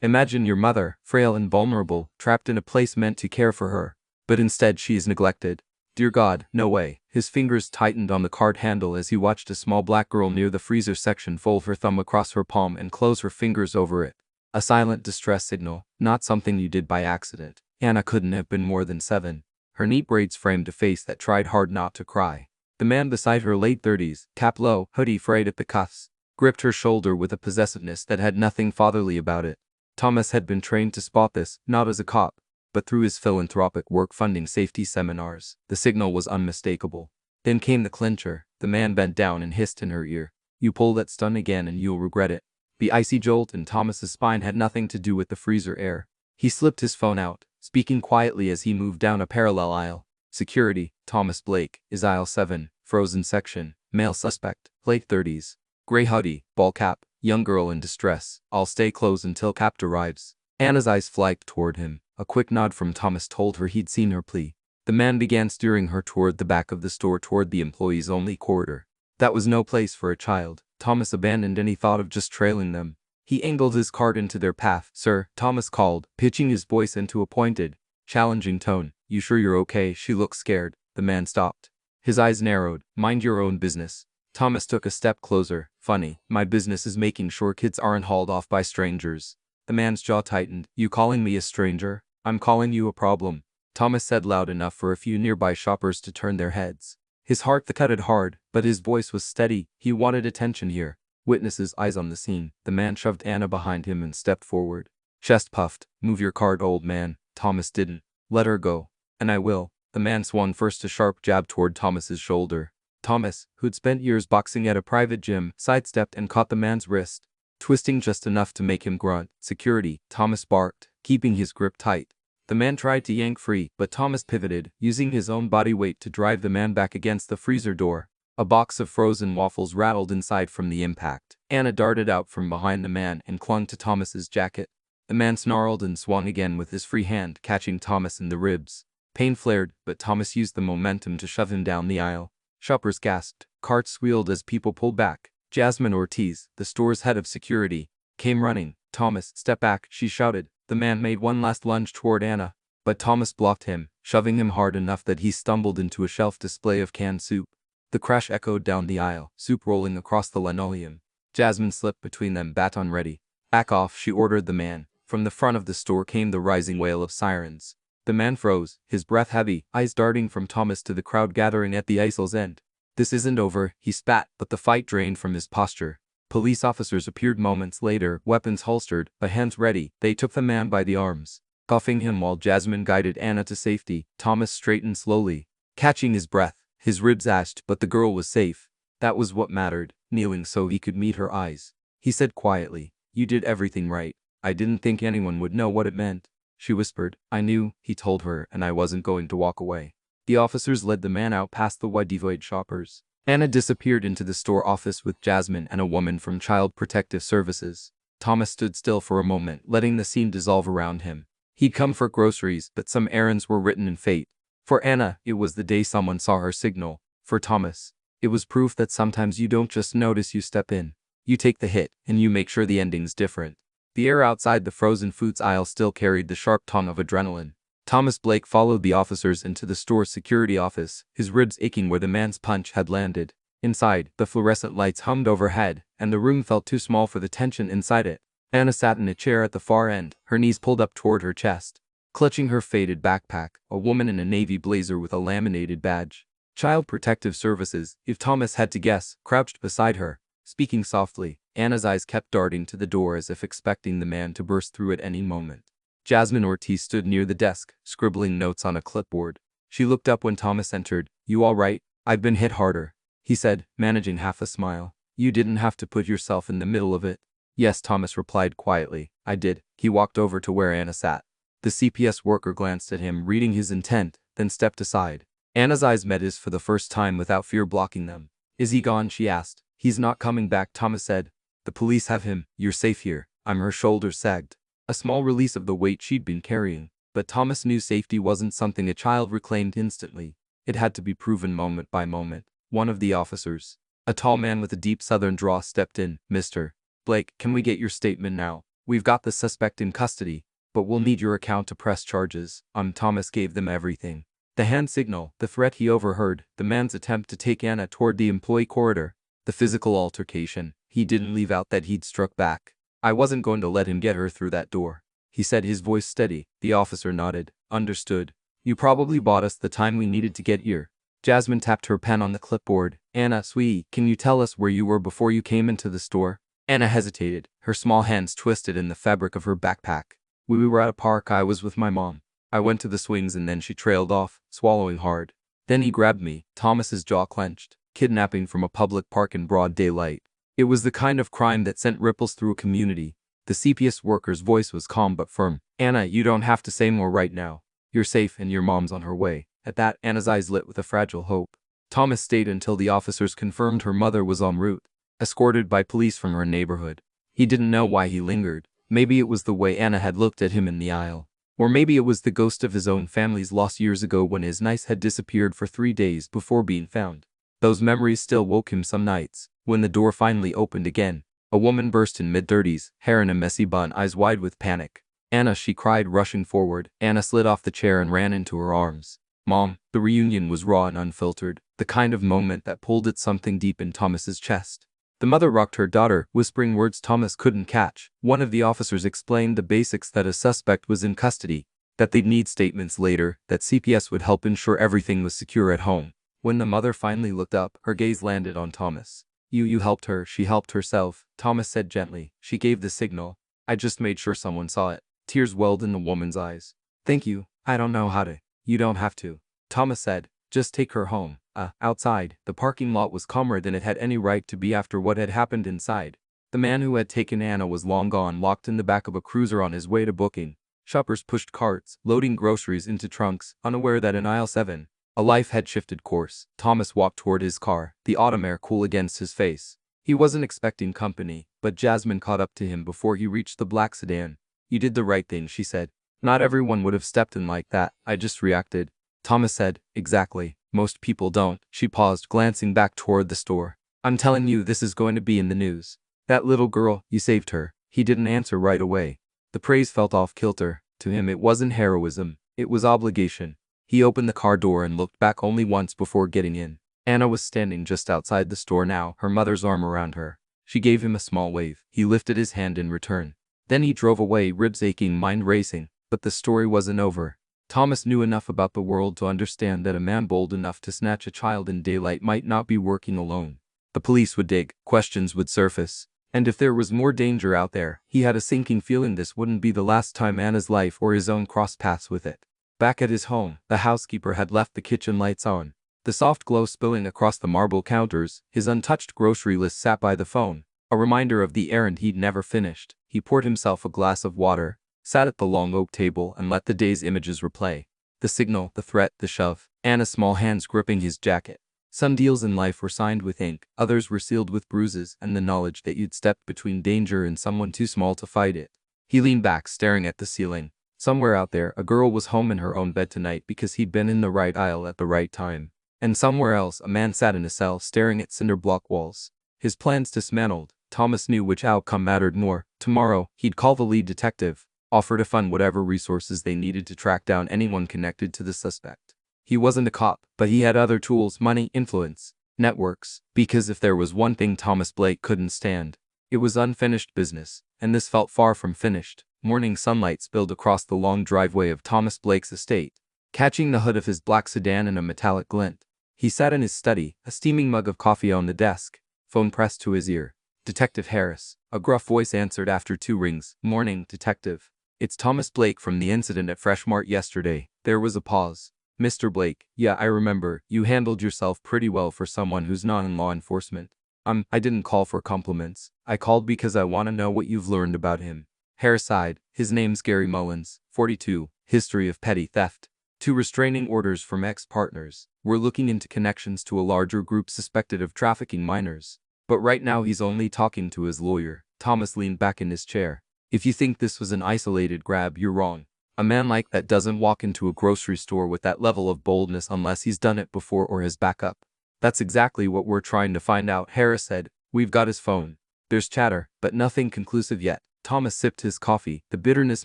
Imagine your mother, frail and vulnerable, trapped in a place meant to care for her. But instead she is neglected. Dear God, no way. His fingers tightened on the card handle as he watched a small black girl near the freezer section fold her thumb across her palm and close her fingers over it. A silent distress signal, not something you did by accident. Anna couldn't have been more than 7. Her neat braids framed a face that tried hard not to cry. The man beside her, late 30s, cap low, hoodie frayed at the cuffs, gripped her shoulder with a possessiveness that had nothing fatherly about it. Thomas had been trained to spot this, not as a cop, but through his philanthropic work funding safety seminars. The signal was unmistakable. Then came the clincher. The man bent down and hissed in her ear. You pull that stunt again and you'll regret it. The icy jolt in Thomas's spine had nothing to do with the freezer air. He slipped his phone out, speaking quietly as he moved down a parallel aisle. Security, Thomas Blake, is aisle 7, frozen section, male suspect, late 30s. Gray hoodie, ball cap, young girl in distress. I'll stay closed until Capt arrives. Anna's eyes flagged toward him. A quick nod from Thomas told her he'd seen her plea. The man began steering her toward the back of the store, toward the employees-only corridor. That was no place for a child. Thomas abandoned any thought of just trailing them. He angled his cart into their path. Sir, Thomas called, pitching his voice into a pointed, challenging tone. You sure you're okay? She looked scared. The man stopped. His eyes narrowed. Mind your own business. Thomas took a step closer. Funny, my business is making sure kids aren't hauled off by strangers. The man's jaw tightened. You calling me a stranger? I'm calling you a problem, Thomas said loud enough for a few nearby shoppers to turn their heads. His heart thudded hard, but his voice was steady. He wanted attention here. Witnesses' eyes on the scene. The man shoved Anna behind him and stepped forward. Chest puffed. Move your card, old man. Thomas didn't. Let her go. And I will. The man swung first a sharp jab toward Thomas's shoulder. Thomas, who'd spent years boxing at a private gym, sidestepped and caught the man's wrist, twisting just enough to make him grunt. Security, Thomas barked, keeping his grip tight. The man tried to yank free, but Thomas pivoted, using his own body weight to drive the man back against the freezer door. A box of frozen waffles rattled inside from the impact. Anna darted out from behind the man and clung to Thomas's jacket. The man snarled and swung again with his free hand, catching Thomas in the ribs. Pain flared, but Thomas used the momentum to shove him down the aisle. Shoppers gasped. Carts squealed as people pulled back. Jasmine Ortiz, the store's head of security, came running. Thomas, step back, she shouted. The man made one last lunge toward Anna, but Thomas blocked him, shoving him hard enough that he stumbled into a shelf display of canned soup. The crash echoed down the aisle, soup rolling across the linoleum. Jasmine slipped between them, baton ready. Back off, she ordered the man. From the front of the store came the rising wail of sirens. The man froze, his breath heavy, eyes darting from Thomas to the crowd gathering at the aisle's end. This isn't over, he spat, but the fight drained from his posture. Police officers appeared moments later, weapons holstered, but hands ready. They took the man by the arms, cuffing him while Jasmine guided Anna to safety. Thomas straightened slowly, catching his breath. His ribs ached, but the girl was safe. That was what mattered, kneeling so he could meet her eyes. He said quietly, you did everything right. I didn't think anyone would know what it meant. She whispered. I knew, he told her, and I wasn't going to walk away. The officers led the man out past the wide-devoid shoppers. Anna disappeared into the store office with Jasmine and a woman from Child Protective Services. Thomas stood still for a moment, letting the scene dissolve around him. He'd come for groceries, but some errands were written in fate. For Anna, it was the day someone saw her signal. For Thomas, it was proof that sometimes you don't just notice, you step in. You take the hit, and you make sure the ending's different. The air outside the frozen foods aisle still carried the sharp tongue of adrenaline. Thomas Blake followed the officers into the store's security office, his ribs aching where the man's punch had landed. Inside, the fluorescent lights hummed overhead, and the room felt too small for the tension inside it. Anna sat in a chair at the far end, her knees pulled up toward her chest, clutching her faded backpack, a woman in a navy blazer with a laminated badge. Child Protective Services, if Thomas had to guess, crouched beside her, speaking softly. Anna's eyes kept darting to the door as if expecting the man to burst through at any moment. Jasmine Ortiz stood near the desk, scribbling notes on a clipboard. She looked up when Thomas entered. You all right? I've been hit harder, he said, managing half a smile. You didn't have to put yourself in the middle of it. Yes, Thomas replied quietly. I did. He walked over to where Anna sat. The CPS worker glanced at him, reading his intent, then stepped aside. Anna's eyes met his for the first time without fear blocking them. Is he gone? She asked. He's not coming back, Thomas said. The police have him. You're safe here. Her shoulders sagged. A small release of the weight she'd been carrying. But Thomas knew safety wasn't something a child reclaimed instantly. It had to be proven moment by moment. One of the officers, a tall man with a deep southern drawl, stepped in. Mr. Blake, can we get your statement now? We've got the suspect in custody, but we'll need your account to press charges. Thomas gave them everything. The hand signal, the threat he overheard, the man's attempt to take Anna toward the employee corridor, the physical altercation. He didn't leave out that he'd struck back. I wasn't going to let him get her through that door, he said, his voice steady. The officer nodded. Understood. You probably bought us the time we needed to get here. Jasmine tapped her pen on the clipboard. Anna, sweetie, can you tell us where you were before you came into the store? Anna hesitated, her small hands twisted in the fabric of her backpack. We were at a park. I was with my mom. I went to the swings and then she trailed off, swallowing hard. Then he grabbed me. Thomas's jaw clenched. Kidnapping from a public park in broad daylight. It was the kind of crime that sent ripples through a community. The CPS worker's voice was calm but firm. Anna, you don't have to say more right now. You're safe and your mom's on her way. At that, Anna's eyes lit with a fragile hope. Thomas stayed until the officers confirmed her mother was en route, escorted by police from her neighborhood. He didn't know why he lingered. Maybe it was the way Anna had looked at him in the aisle. Or maybe it was the ghost of his own family's loss years ago when his niece had disappeared for 3 days before being found. Those memories still woke him some nights. When the door finally opened again, a woman burst in mid-30s, hair in a messy bun, eyes wide with panic. Anna, she cried, rushing forward. Anna slid off the chair and ran into her arms. Mom. The reunion was raw and unfiltered, the kind of moment that pulled at something deep in Thomas's chest. The mother rocked her daughter, whispering words Thomas couldn't catch. One of the officers explained the basics: that a suspect was in custody, that they'd need statements later, that CPS would help ensure everything was secure at home. When the mother finally looked up, her gaze landed on Thomas. You helped her. She helped herself, Thomas said gently. She gave the signal. I just made sure someone saw it. Tears welled in the woman's eyes. Thank you. I don't know how to. You don't have to, Thomas said. Just take her home. Outside, the parking lot was calmer than it had any right to be after what had happened inside. The man who had taken Anna was long gone, locked in the back of a cruiser on his way to booking. Shoppers pushed carts, loading groceries into trunks, unaware that in aisle 7, a life had shifted course. Thomas walked toward his car, the autumn air cool against his face. He wasn't expecting company, but Jasmine caught up to him before he reached the black sedan. You did the right thing, she said. Not everyone would have stepped in like that. I just reacted. Thomas said, exactly. Most people don't. She paused, glancing back toward the store. I'm telling you, this is going to be in the news. That little girl, you saved her. He didn't answer right away. The praise felt off kilter. To him it wasn't heroism. It was obligation. He opened the car door and looked back only once before getting in. Anna was standing just outside the store now, her mother's arm around her. She gave him a small wave. He lifted his hand in return. Then he drove away, ribs aching, mind racing. But the story wasn't over. Thomas knew enough about the world to understand that a man bold enough to snatch a child in daylight might not be working alone. The police would dig, questions would surface, and if there was more danger out there, he had a sinking feeling this wouldn't be the last time Anna's life or his own crossed paths with it. Back at his home, the housekeeper had left the kitchen lights on, the soft glow spilling across the marble counters. His untouched grocery list sat by the phone, a reminder of the errand he'd never finished. He poured himself a glass of water, sat at the long oak table and let the day's images replay. The signal, the threat, the shove, Anna's small hands gripping his jacket. Some deals in life were signed with ink, others were sealed with bruises and the knowledge that you'd stepped between danger and someone too small to fight it. He leaned back, staring at the ceiling. Somewhere out there, a girl was home in her own bed tonight because he'd been in the right aisle at the right time. And somewhere else, a man sat in a cell staring at cinder block walls. His plans dismantled, Thomas knew which outcome mattered more. Tomorrow, he'd call the lead detective, offer to fund whatever resources they needed to track down anyone connected to the suspect. He wasn't a cop, but he had other tools: money, influence, networks. Because if there was one thing Thomas Blake couldn't stand, it was unfinished business, and this felt far from finished. Morning sunlight spilled across the long driveway of Thomas Blake's estate, catching the hood of his black sedan in a metallic glint. He sat in his study, a steaming mug of coffee on the desk, phone pressed to his ear. Detective Harris, a gruff voice answered after 2 rings. Morning, Detective. It's Thomas Blake from the incident at Fresh Mart yesterday. There was a pause. Mr. Blake, yeah, I remember. You handled yourself pretty well for someone who's not in law enforcement. I didn't call for compliments. I called because I want to know what you've learned about him. Harris sighed. His name's Gary Mullins, 42, history of petty theft. 2 restraining orders from ex-partners. We're looking into connections to a larger group suspected of trafficking minors. But right now he's only talking to his lawyer. Thomas leaned back in his chair. If you think this was an isolated grab, you're wrong. A man like that doesn't walk into a grocery store with that level of boldness unless he's done it before or has backup. That's exactly what we're trying to find out, Harris said. We've got his phone. There's chatter, but nothing conclusive yet. Thomas sipped his coffee, the bitterness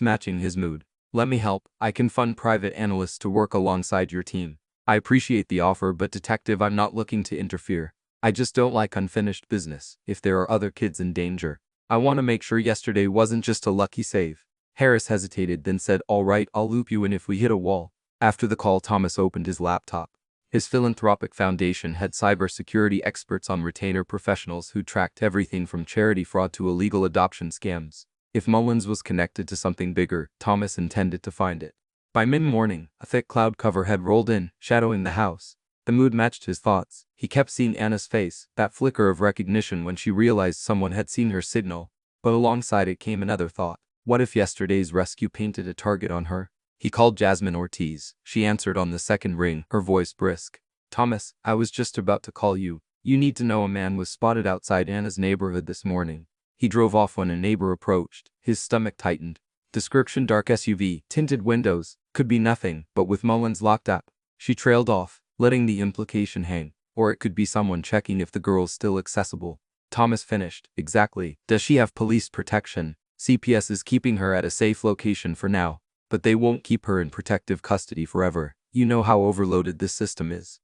matching his mood. Let me help. I can fund private analysts to work alongside your team. I appreciate the offer, but detective, I'm not looking to interfere. I just don't like unfinished business. If there are other kids in danger, I want to make sure yesterday wasn't just a lucky save. Harris hesitated, then said, all right, I'll loop you in if we hit a wall. After the call, Thomas opened his laptop. His philanthropic foundation had cybersecurity experts on retainer, professionals who tracked everything from charity fraud to illegal adoption scams. If Mullins was connected to something bigger, Thomas intended to find it. By mid-morning, a thick cloud cover had rolled in, shadowing the house. The mood matched his thoughts. He kept seeing Anna's face, that flicker of recognition when she realized someone had seen her signal. But alongside it came another thought. What if yesterday's rescue painted a target on her? He called Jasmine Ortiz. She answered on the second ring, her voice brisk. Thomas, I was just about to call you. You need to know a man was spotted outside Anna's neighborhood this morning. He drove off when a neighbor approached. His stomach tightened. Description: dark SUV, tinted windows. Could be nothing, but with Mullins locked up. She trailed off, letting the implication hang. Or it could be someone checking if the girl's still accessible. Thomas finished. Exactly. Does she have police protection? CPS is keeping her at a safe location for now. But they won't keep her in protective custody forever. You know how overloaded this system is.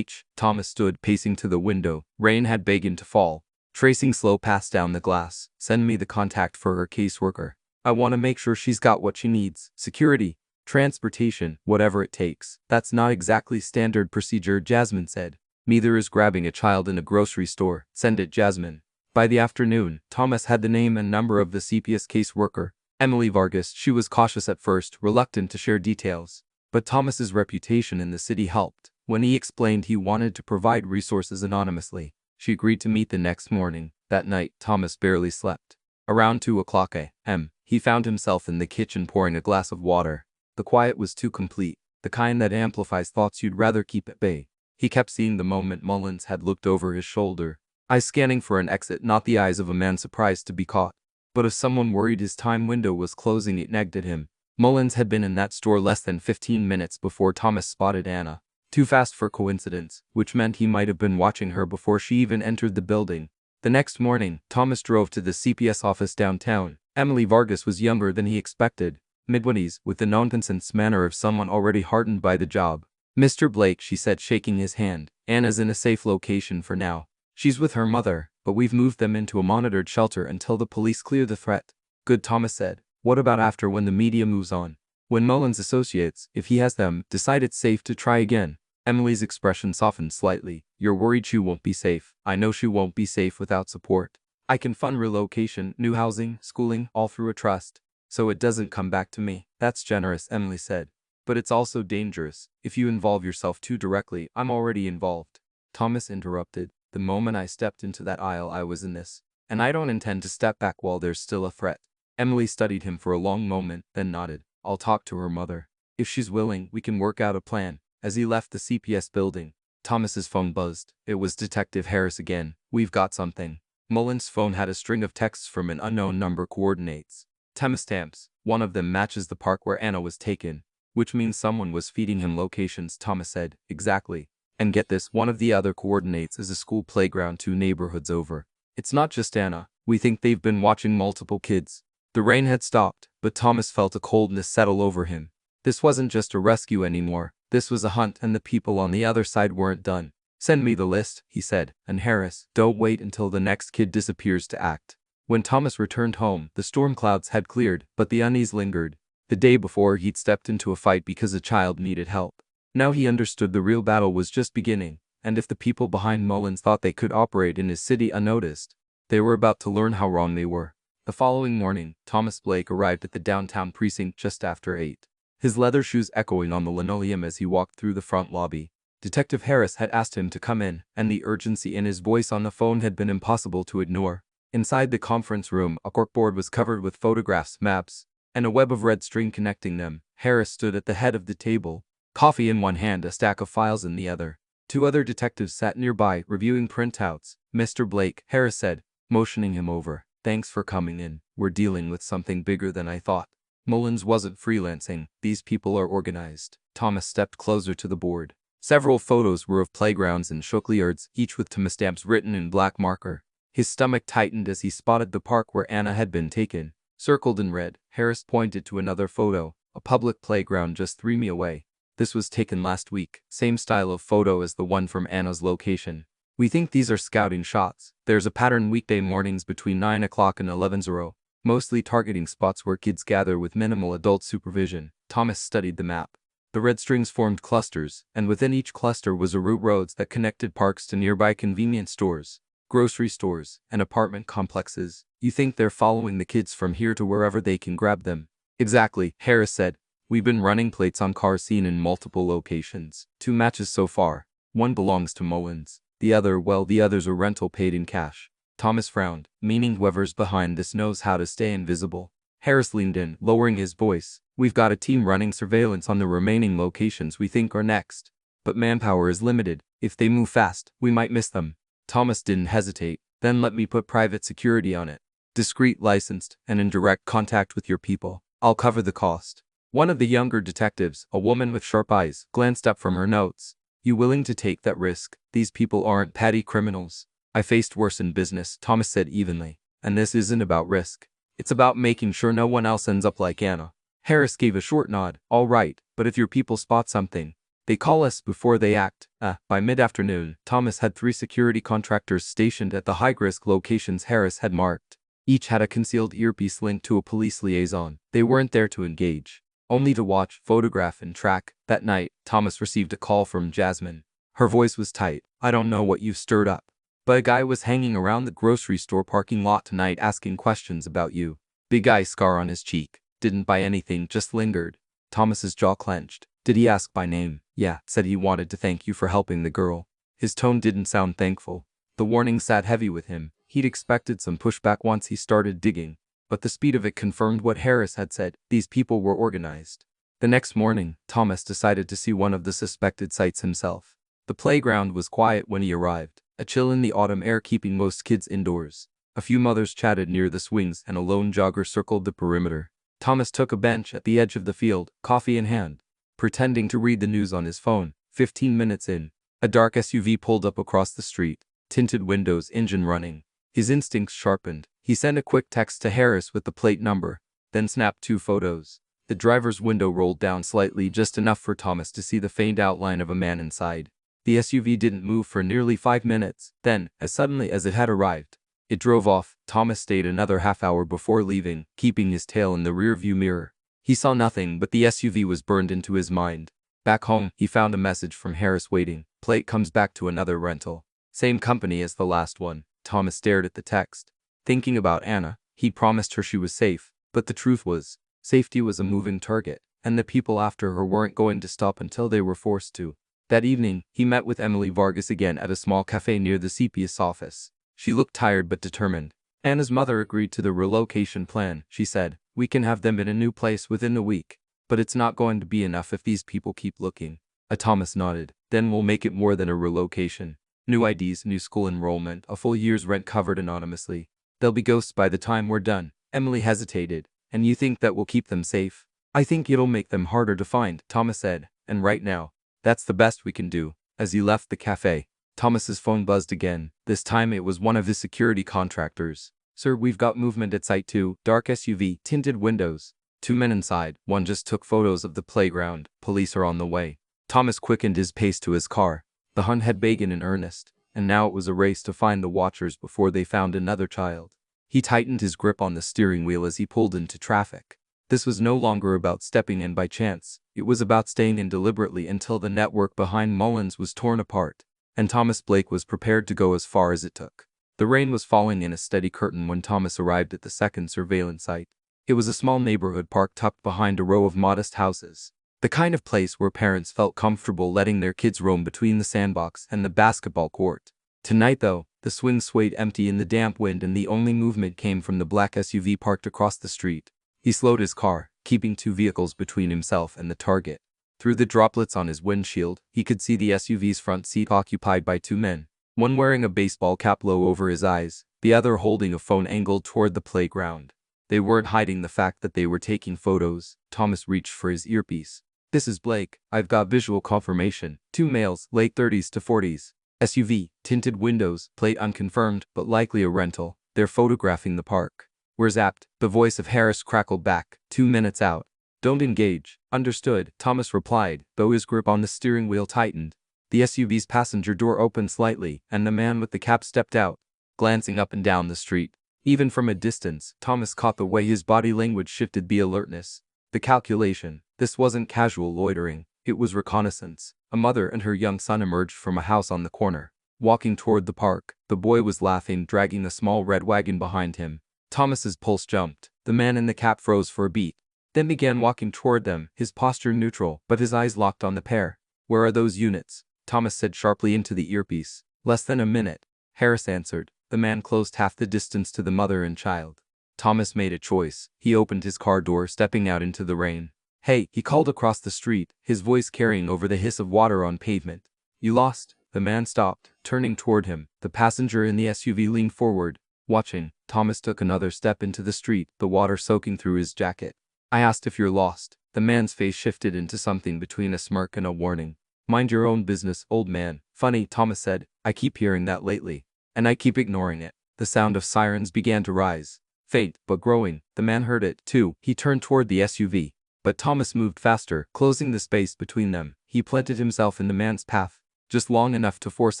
Thomas stood, pacing to the window. Rain had begun to fall. Tracing slow paths down the glass. Send me the contact for her caseworker. I want to make sure she's got what she needs. Security, transportation, whatever it takes. That's not exactly standard procedure, Jasmine said. Neither is grabbing a child in a grocery store. Send it, Jasmine. By the afternoon, Thomas had the name and number of the CPS caseworker, Emily Vargas. She was cautious at first, reluctant to share details. But Thomas's reputation in the city helped. When he explained he wanted to provide resources anonymously, she agreed to meet the next morning. That night, Thomas barely slept. Around 2 o'clock a.m., he found himself in the kitchen pouring a glass of water. The quiet was too complete, the kind that amplifies thoughts you'd rather keep at bay. He kept seeing the moment Mullins had looked over his shoulder, eyes scanning for an exit, not the eyes of a man surprised to be caught, but of someone worried his time window was closing. It nagged at him. Mullins had been in that store less than 15 minutes before Thomas spotted Anna. Too fast for coincidence, which meant he might have been watching her before she even entered the building. The next morning, Thomas drove to the CPS office downtown. Emily Vargas was younger than he expected, mid-twenties, with the nonsense manner of someone already hardened by the job. Mr. Blake, she said, shaking his hand. Anna's in a safe location for now. She's with her mother, but we've moved them into a monitored shelter until the police clear the threat. Good, Thomas said. What about after, when the media moves on? When Mullins' associates, if he has them, decide it's safe to try again? Emily's expression softened slightly. You're worried she won't be safe. I know she won't be safe without support. I can fund relocation, new housing, schooling, all through a trust. So it doesn't come back to me. That's generous, Emily said. But it's also dangerous. If you involve yourself too directly, I'm already involved. Thomas interrupted. The moment I stepped into that aisle, I was in this. And I don't intend to step back while there's still a threat. Emily studied him for a long moment, then nodded. I'll talk to her mother. If she's willing, we can work out a plan. As he left the CPS building, Thomas's phone buzzed. It was Detective Harris again. We've got something. Mullins' phone had a string of texts from an unknown number. Coordinates. Timestamps. One of them matches the park where Anna was taken, which means someone was feeding him locations, Thomas said. Exactly. And get this, one of the other coordinates is a school playground 2 neighborhoods over. It's not just Anna. We think they've been watching multiple kids. The rain had stopped, but Thomas felt a coldness settle over him. This wasn't just a rescue anymore. This was a hunt, and the people on the other side weren't done. Send me the list, he said. And Harris, don't wait until the next kid disappears to act. When Thomas returned home, the storm clouds had cleared, but the unease lingered. The day before, he'd stepped into a fight because a child needed help. Now he understood the real battle was just beginning, and if the people behind Mullins thought they could operate in his city unnoticed, they were about to learn how wrong they were. The following morning, Thomas Blake arrived at the downtown precinct just after 8. His leather shoes echoing on the linoleum as he walked through the front lobby. Detective Harris had asked him to come in, and the urgency in his voice on the phone had been impossible to ignore. Inside the conference room, a corkboard was covered with photographs, maps, and a web of red string connecting them. Harris stood at the head of the table, coffee in one hand, a stack of files in the other. 2 other detectives sat nearby, reviewing printouts. Mr. Blake, Harris said, motioning him over. Thanks for coming in. We're dealing with something bigger than I thought. Mullins wasn't freelancing. These people are organized. Thomas stepped closer to the board. Several photos were of playgrounds and schoolyards, each with timestamps written in black marker. His stomach tightened as he spotted the park where Anna had been taken. Circled in red, Harris pointed to another photo, a public playground just 3 mi away. This was taken last week, same style of photo as the one from Anna's location. We think these are scouting shots. There's a pattern weekday mornings between 9 o'clock and 11:00, mostly targeting spots where kids gather with minimal adult supervision. Thomas studied the map. The red strings formed clusters, and within each cluster was a route roads that connected parks to nearby convenience stores, grocery stores, and apartment complexes. You think they're following the kids from here to wherever they can grab them? Exactly, Harris said. We've been running plates on cars seen in multiple locations. 2 matches so far. One belongs to Mullins. The others are rental paid in cash. Thomas frowned, meaning whoever's behind this knows how to stay invisible. Harris leaned in, lowering his voice. We've got a team running surveillance on the remaining locations we think are next. But manpower is limited. If they move fast, we might miss them. Thomas didn't hesitate. Then let me put private security on it. Discreet, licensed, and in direct contact with your people. I'll cover the cost. One of the younger detectives, a woman with sharp eyes, glanced up from her notes. You willing to take that risk? These people aren't petty criminals. I faced worse in business, Thomas said evenly. And this isn't about risk. It's about making sure no one else ends up like Anna. Harris gave a short nod. All right, but if your people spot something, they call us before they act. By mid-afternoon, Thomas had 3 security contractors stationed at the high-risk locations Harris had marked. Each had a concealed earpiece linked to a police liaison. They weren't there to engage, only to watch, photograph, and track. That night, Thomas received a call from Jasmine. Her voice was tight. I don't know what you've stirred up, but a guy was hanging around the grocery store parking lot tonight asking questions about you. Big eye scar on his cheek. Didn't buy anything, just lingered. Thomas's jaw clenched. Did he ask by name? Yeah, said he wanted to thank you for helping the girl. His tone didn't sound thankful. The warning sat heavy with him. He'd expected some pushback once he started digging, but the speed of it confirmed what Harris had said. These people were organized. The next morning, Thomas decided to see one of the suspected sites himself. The playground was quiet when he arrived, a chill in the autumn air keeping most kids indoors. A few mothers chatted near the swings and a lone jogger circled the perimeter. Thomas took a bench at the edge of the field, coffee in hand, pretending to read the news on his phone. 15 minutes in, a dark SUV pulled up across the street, tinted windows, engine running. His instincts sharpened. He sent a quick text to Harris with the plate number, then snapped 2 photos. The driver's window rolled down slightly, just enough for Thomas to see the faint outline of a man inside. The SUV didn't move for nearly 5 minutes. Then, as suddenly as it had arrived, it drove off. Thomas stayed another half hour before leaving, keeping his tail in the rearview mirror. He saw nothing, but the SUV was burned into his mind. Back home, he found a message from Harris waiting. Plate comes back to another rental. Same company as the last one. Thomas stared at the text. Thinking about Anna, he promised her she was safe, but the truth was, safety was a moving target, and the people after her weren't going to stop until they were forced to. That evening, he met with Emily Vargas again at a small cafe near the CPS office. She looked tired but determined. Anna's mother agreed to the relocation plan, she said. We can have them in a new place within a week, but it's not going to be enough if these people keep looking. Thomas nodded. Then we'll make it more than a relocation. New IDs, new school enrollment, a full year's rent covered anonymously. They'll be ghosts by the time we're done. Emily hesitated. And you think that will keep them safe? I think it'll make them harder to find, Thomas said. And right now, that's the best we can do. As he left the cafe, Thomas's phone buzzed again. This time it was one of his security contractors. Sir, we've got movement at Site 2, dark SUV, tinted windows. 2 men inside, one just took photos of the playground. Police are on the way. Thomas quickened his pace to his car. The hunt had begun in earnest, and now it was a race to find the watchers before they found another child. He tightened his grip on the steering wheel as he pulled into traffic. This was no longer about stepping in by chance. It was about staying in deliberately until the network behind Mullins was torn apart, and Thomas Blake was prepared to go as far as it took. The rain was falling in a steady curtain when Thomas arrived at the second surveillance site. It was a small neighborhood park tucked behind a row of modest houses. The kind of place where parents felt comfortable letting their kids roam between the sandbox and the basketball court. Tonight though, the swing swayed empty in the damp wind and the only movement came from the black SUV parked across the street. He slowed his car, keeping 2 vehicles between himself and the target. Through the droplets on his windshield, he could see the SUV's front seat occupied by 2 men, one wearing a baseball cap low over his eyes, the other holding a phone angled toward the playground. They weren't hiding the fact that they were taking photos. Thomas reached for his earpiece. This is Blake. I've got visual confirmation. 2 males, late 30s to 40s. SUV, tinted windows, plate unconfirmed, but likely a rental. They're photographing the park. We're zapped, the voice of Harris crackled back. 2 minutes out. Don't engage. Understood, Thomas replied, though his grip on the steering wheel tightened. The SUV's passenger door opened slightly, and the man with the cap stepped out, glancing up and down the street. Even from a distance, Thomas caught the way his body language shifted the alertness. The calculation. This wasn't casual loitering, it was reconnaissance. A mother and her young son emerged from a house on the corner, walking toward the park. The boy was laughing, dragging a small red wagon behind him. Thomas's pulse jumped. The man in the cap froze for a beat, then began walking toward them, his posture neutral, but his eyes locked on the pair. Where are those units? Thomas said sharply into the earpiece. Less than a minute, Harris answered. The man closed half the distance to the mother and child. Thomas made a choice. He opened his car door, stepping out into the rain. Hey, he called across the street, his voice carrying over the hiss of water on pavement. You lost? The man stopped, turning toward him. The passenger in the SUV leaned forward, watching. Thomas took another step into the street, the water soaking through his jacket. I asked if you're lost. The man's face shifted into something between a smirk and a warning. Mind your own business, old man. Funny, Thomas said. I keep hearing that lately, and I keep ignoring it. The sound of sirens began to rise. Faint, but growing. The man heard it, too. He turned toward the SUV, but Thomas moved faster, closing the space between them. He planted himself in the man's path, just long enough to force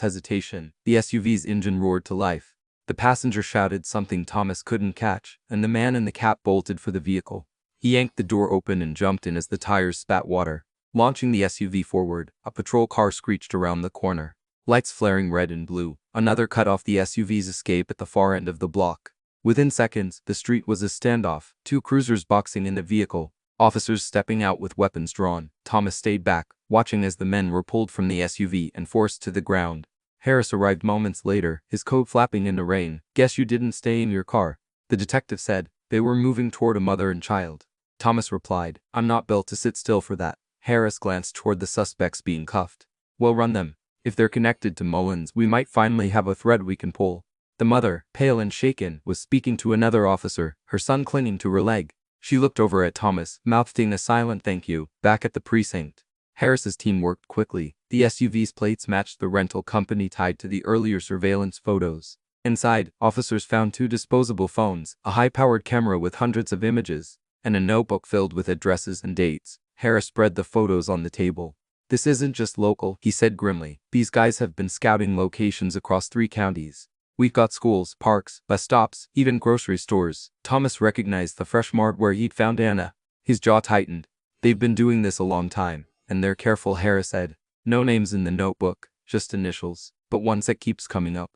hesitation. The SUV's engine roared to life. The passenger shouted something Thomas couldn't catch, and the man in the cap bolted for the vehicle. He yanked the door open and jumped in as the tires spat water, launching the SUV forward. A patrol car screeched around the corner, lights flaring red and blue. Another cut off the SUV's escape at the far end of the block. Within seconds, the street was a standoff, 2 cruisers boxing in the vehicle, officers stepping out with weapons drawn. Thomas stayed back, watching as the men were pulled from the SUV and forced to the ground. Harris arrived moments later, his coat flapping in the rain. Guess you didn't stay in your car, the detective said. They were moving toward a mother and child. Thomas replied, I'm not built to sit still for that. Harris glanced toward the suspects being cuffed. Well, run them. If they're connected to Mullins, we might finally have a thread we can pull. The mother, pale and shaken, was speaking to another officer, her son clinging to her leg. She looked over at Thomas, mouthing a silent thank you. Back at the precinct, Harris's team worked quickly. The SUV's plates matched the rental company tied to the earlier surveillance photos. Inside, officers found 2 disposable phones, a high-powered camera with hundreds of images, and a notebook filled with addresses and dates. Harris spread the photos on the table. This isn't just local, he said grimly. These guys have been scouting locations across 3 counties. We've got schools, parks, bus stops, even grocery stores. Thomas recognized the Fresh Mart where he'd found Anna. His jaw tightened. They've been doing this a long time, and they're careful, Harris said. No names in the notebook, just initials, but ones that keeps coming up.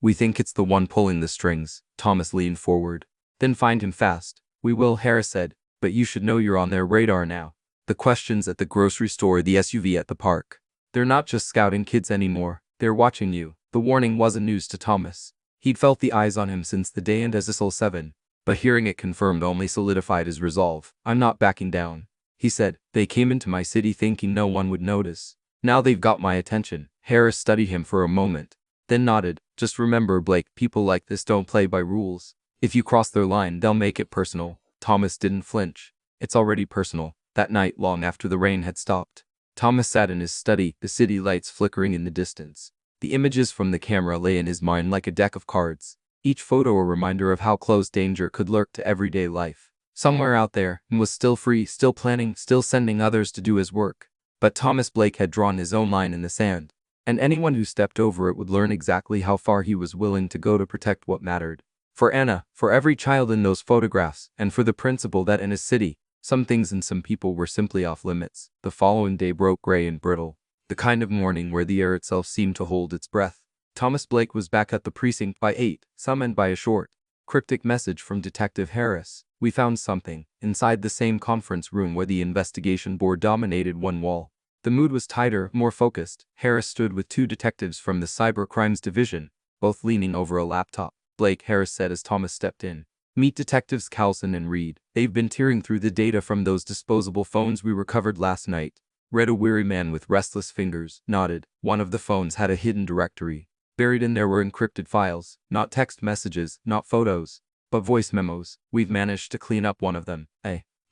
We think it's the one pulling the strings. Thomas leaned forward. Then find him fast. We will, Harris said, but you should know you're on their radar now. The questions at the grocery store, the SUV at the park. They're not just scouting kids anymore, they're watching you. The warning wasn't news to Thomas. He'd felt the eyes on him since the day in SSL 7, but hearing it confirmed only solidified his resolve. I'm not backing down, he said. They came into my city thinking no one would notice. Now they've got my attention. Harris studied him for a moment, then nodded. Just remember, Blake, people like this don't play by rules. If you cross their line, they'll make it personal. Thomas didn't flinch. It's already personal. That night, long after the rain had stopped, Thomas sat in his study, the city lights flickering in the distance. The images from the camera lay in his mind like a deck of cards, each photo a reminder of how close danger could lurk to everyday life. Somewhere out there, he was still free, still planning, still sending others to do his work. But Thomas Blake had drawn his own line in the sand, and anyone who stepped over it would learn exactly how far he was willing to go to protect what mattered. For Anna, for every child in those photographs, and for the principle that in his city, some things and some people were simply off limits. The following day broke gray and brittle, the kind of morning where the air itself seemed to hold its breath. Thomas Blake was back at the precinct by 8, summoned by a short, cryptic message from Detective Harris. We found something, inside the same conference room where the investigation board dominated one wall. The mood was tighter, more focused. Harris stood with 2 detectives from the Cyber Crimes Division, both leaning over a laptop. Blake, Harris said as Thomas stepped in. Meet Detectives Carlson and Reed. They've been tearing through the data from those disposable phones we recovered last night. Read a weary man with restless fingers, nodded. One of the phones had a hidden directory. Buried in there were encrypted files, not text messages, not photos, but voice memos. We've managed to clean up one of them.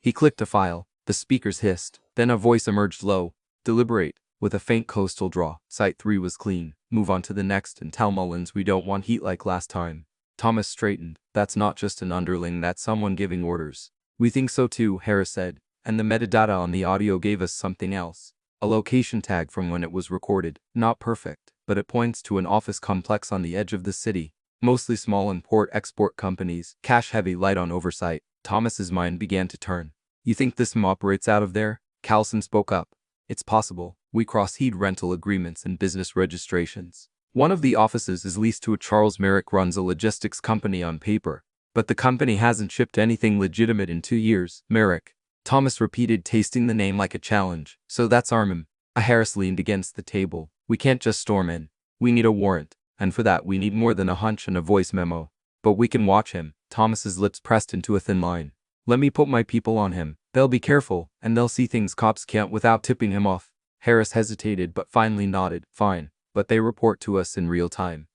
He clicked a file. The speakers hissed. Then a voice emerged low, deliberate, with a faint coastal drawl. Site 3 was clean. Move on to the next and tell Mullins we don't want heat like last time. Thomas straightened. That's not just an underling, that's someone giving orders. We think so too, Harris said. And the metadata on the audio gave us something else. A location tag from when it was recorded. Not perfect, but it points to an office complex on the edge of the city. Mostly small import-export companies, cash-heavy, light on oversight. Thomas's mind began to turn. You think this operates out of there? Carlson spoke up. It's possible. We cross-heed rental agreements and business registrations. One of the offices is leased to a Charles Merrick runs a logistics company on paper. But the company hasn't shipped anything legitimate in 2 years. Merrick. Thomas repeated, tasting the name like a challenge. So that's Armim. Harris leaned against the table. We can't just storm in. We need a warrant. And for that we need more than a hunch and a voice memo. But we can watch him. Thomas's lips pressed into a thin line. Let me put my people on him. They'll be careful, and they'll see things cops can't without tipping him off. Harris hesitated but finally nodded. Fine. But they report to us in real time.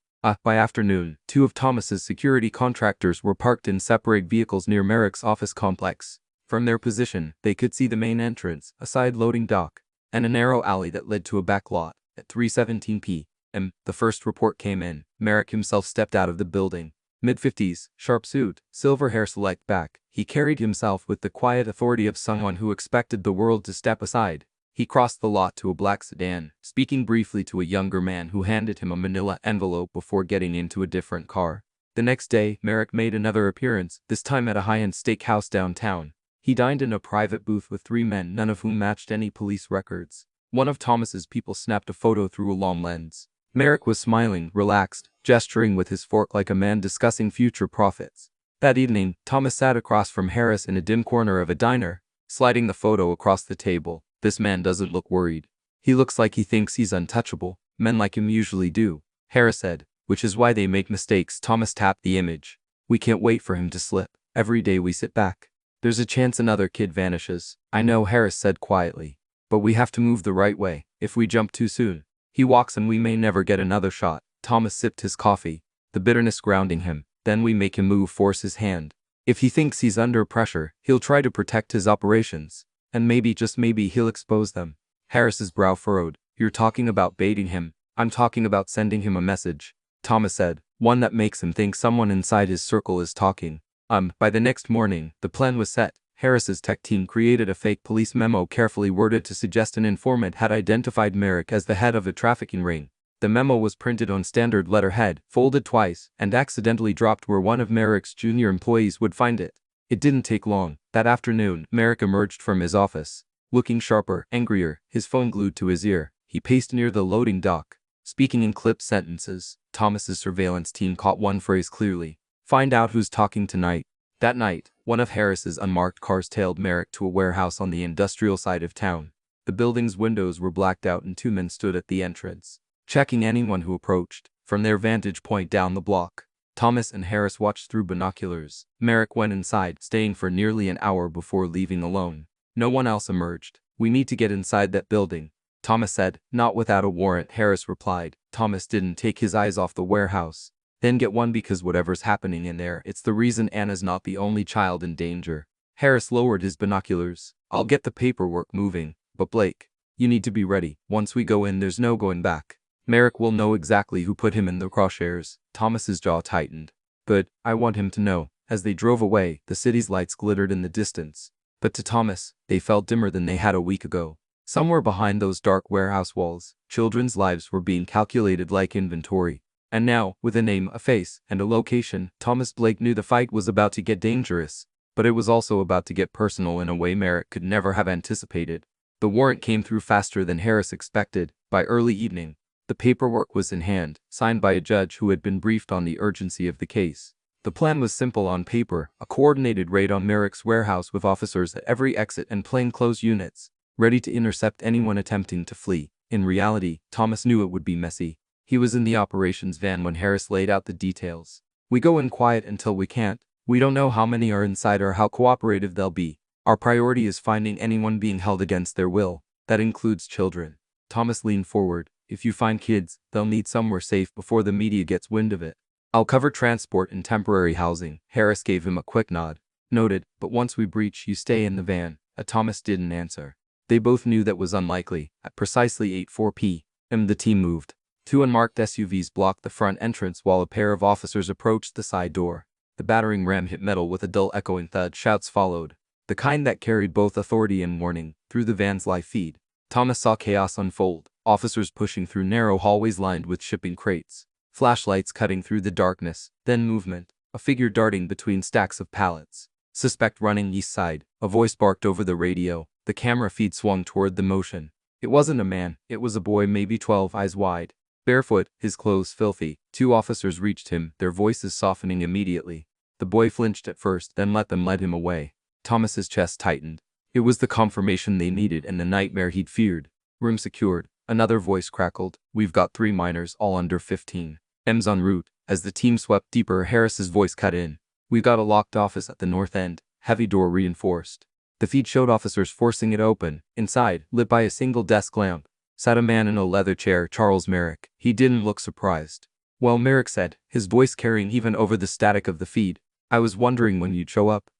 By afternoon, 2 of Thomas's security contractors were parked in separate vehicles near Merrick's office complex. From their position, they could see the main entrance, a side loading dock, and a narrow alley that led to a back lot. At 3:17 p.m., the first report came in. Merrick himself stepped out of the building. Mid-50s, sharp suit, silver hair slicked back. He carried himself with the quiet authority of someone who expected the world to step aside. He crossed the lot to a black sedan, speaking briefly to a younger man who handed him a manila envelope before getting into a different car. The next day, Merrick made another appearance, this time at a high-end steakhouse downtown. He dined in a private booth with 3 men, none of whom matched any police records. One of Thomas's people snapped a photo through a long lens. Merrick was smiling, relaxed, gesturing with his fork like a man discussing future profits. That evening, Thomas sat across from Harris in a dim corner of a diner, sliding the photo across the table. This man doesn't look worried. He looks like he thinks he's untouchable. Men like him usually do, Harris said, which is why they make mistakes. Thomas tapped the image. We can't wait for him to slip. Every day we sit back, there's a chance another kid vanishes. I know, Harris said quietly. But we have to move the right way. If we jump too soon, he walks and we may never get another shot. Thomas sipped his coffee, the bitterness grounding him. Then we make him move, force his hand. If he thinks he's under pressure, he'll try to protect his operations. And maybe, just maybe, he'll expose them. Harris's brow furrowed. You're talking about baiting him. I'm talking about sending him a message, Thomas said, one that makes him think someone inside his circle is talking. By the next morning, the plan was set. Harris's tech team created a fake police memo carefully worded to suggest an informant had identified Merrick as the head of a trafficking ring. The memo was printed on standard letterhead, folded twice, and accidentally dropped where one of Merrick's junior employees would find it. It didn't take long. That afternoon, Merrick emerged from his office, looking sharper, angrier, his phone glued to his ear. He paced near the loading dock, speaking in clipped sentences. Thomas's surveillance team caught one phrase clearly. Find out who's talking tonight. That night, one of Harris's unmarked cars tailed Merrick to a warehouse on the industrial side of town. The building's windows were blacked out and 2 men stood at the entrance, checking anyone who approached. From their vantage point down the block, Thomas and Harris watched through binoculars. Merrick went inside, staying for nearly an hour before leaving alone. No one else emerged. We need to get inside that building, Thomas said. Not without a warrant, Harris replied. Thomas didn't take his eyes off the warehouse. Then get one, because whatever's happening in there, it's the reason Anna's not the only child in danger. Harris lowered his binoculars. I'll get the paperwork moving, but Blake, you need to be ready. Once we go in, there's no going back. Merrick will know exactly who put him in the crosshairs. Thomas's jaw tightened. But I want him to know. As they drove away, the city's lights glittered in the distance. But to Thomas, they felt dimmer than they had a week ago. Somewhere behind those dark warehouse walls, children's lives were being calculated like inventory. And now, with a name, a face, and a location, Thomas Blake knew the fight was about to get dangerous. But it was also about to get personal in a way Merrick could never have anticipated. The warrant came through faster than Harris expected. By early evening, the paperwork was in hand, signed by a judge who had been briefed on the urgency of the case. The plan was simple on paper, a coordinated raid on Merrick's warehouse with officers at every exit and plainclothes units, ready to intercept anyone attempting to flee. In reality, Thomas knew it would be messy. He was in the operations van when Harris laid out the details. We go in quiet until we can't. We don't know how many are inside or how cooperative they'll be. Our priority is finding anyone being held against their will. That includes children. Thomas leaned forward. If you find kids, they'll need somewhere safe before the media gets wind of it. I'll cover transport and temporary housing. Harris gave him a quick nod. Noted, but once we breach, you stay in the van. Thomas didn't answer. They both knew that was unlikely. At precisely 8:04 p.m., the team moved. Two unmarked SUVs blocked the front entrance while a pair of officers approached the side door. The battering ram hit metal with a dull echoing thud. Shouts followed, the kind that carried both authority and warning, through the van's live feed. Thomas saw chaos unfold, officers pushing through narrow hallways lined with shipping crates, flashlights cutting through the darkness, then movement, a figure darting between stacks of pallets. Suspect running east side, a voice barked over the radio, the camera feed swung toward the motion. It wasn't a man, it was a boy, maybe 12, eyes wide, barefoot, his clothes filthy. Two officers reached him, their voices softening immediately. The boy flinched at first, then let them lead him away. Thomas's chest tightened. It was the confirmation they needed and the nightmare he'd feared. Room secured. Another voice crackled. We've got 3 minors, all under 15. M's en route. As the team swept deeper, Harris's voice cut in. We've got a locked office at the north end. Heavy door reinforced. The feed showed officers forcing it open. Inside, lit by a single desk lamp, sat a man in a leather chair, Charles Merrick. He didn't look surprised. Well, Merrick said, his voice carrying even over the static of the feed. I was wondering when you'd show up.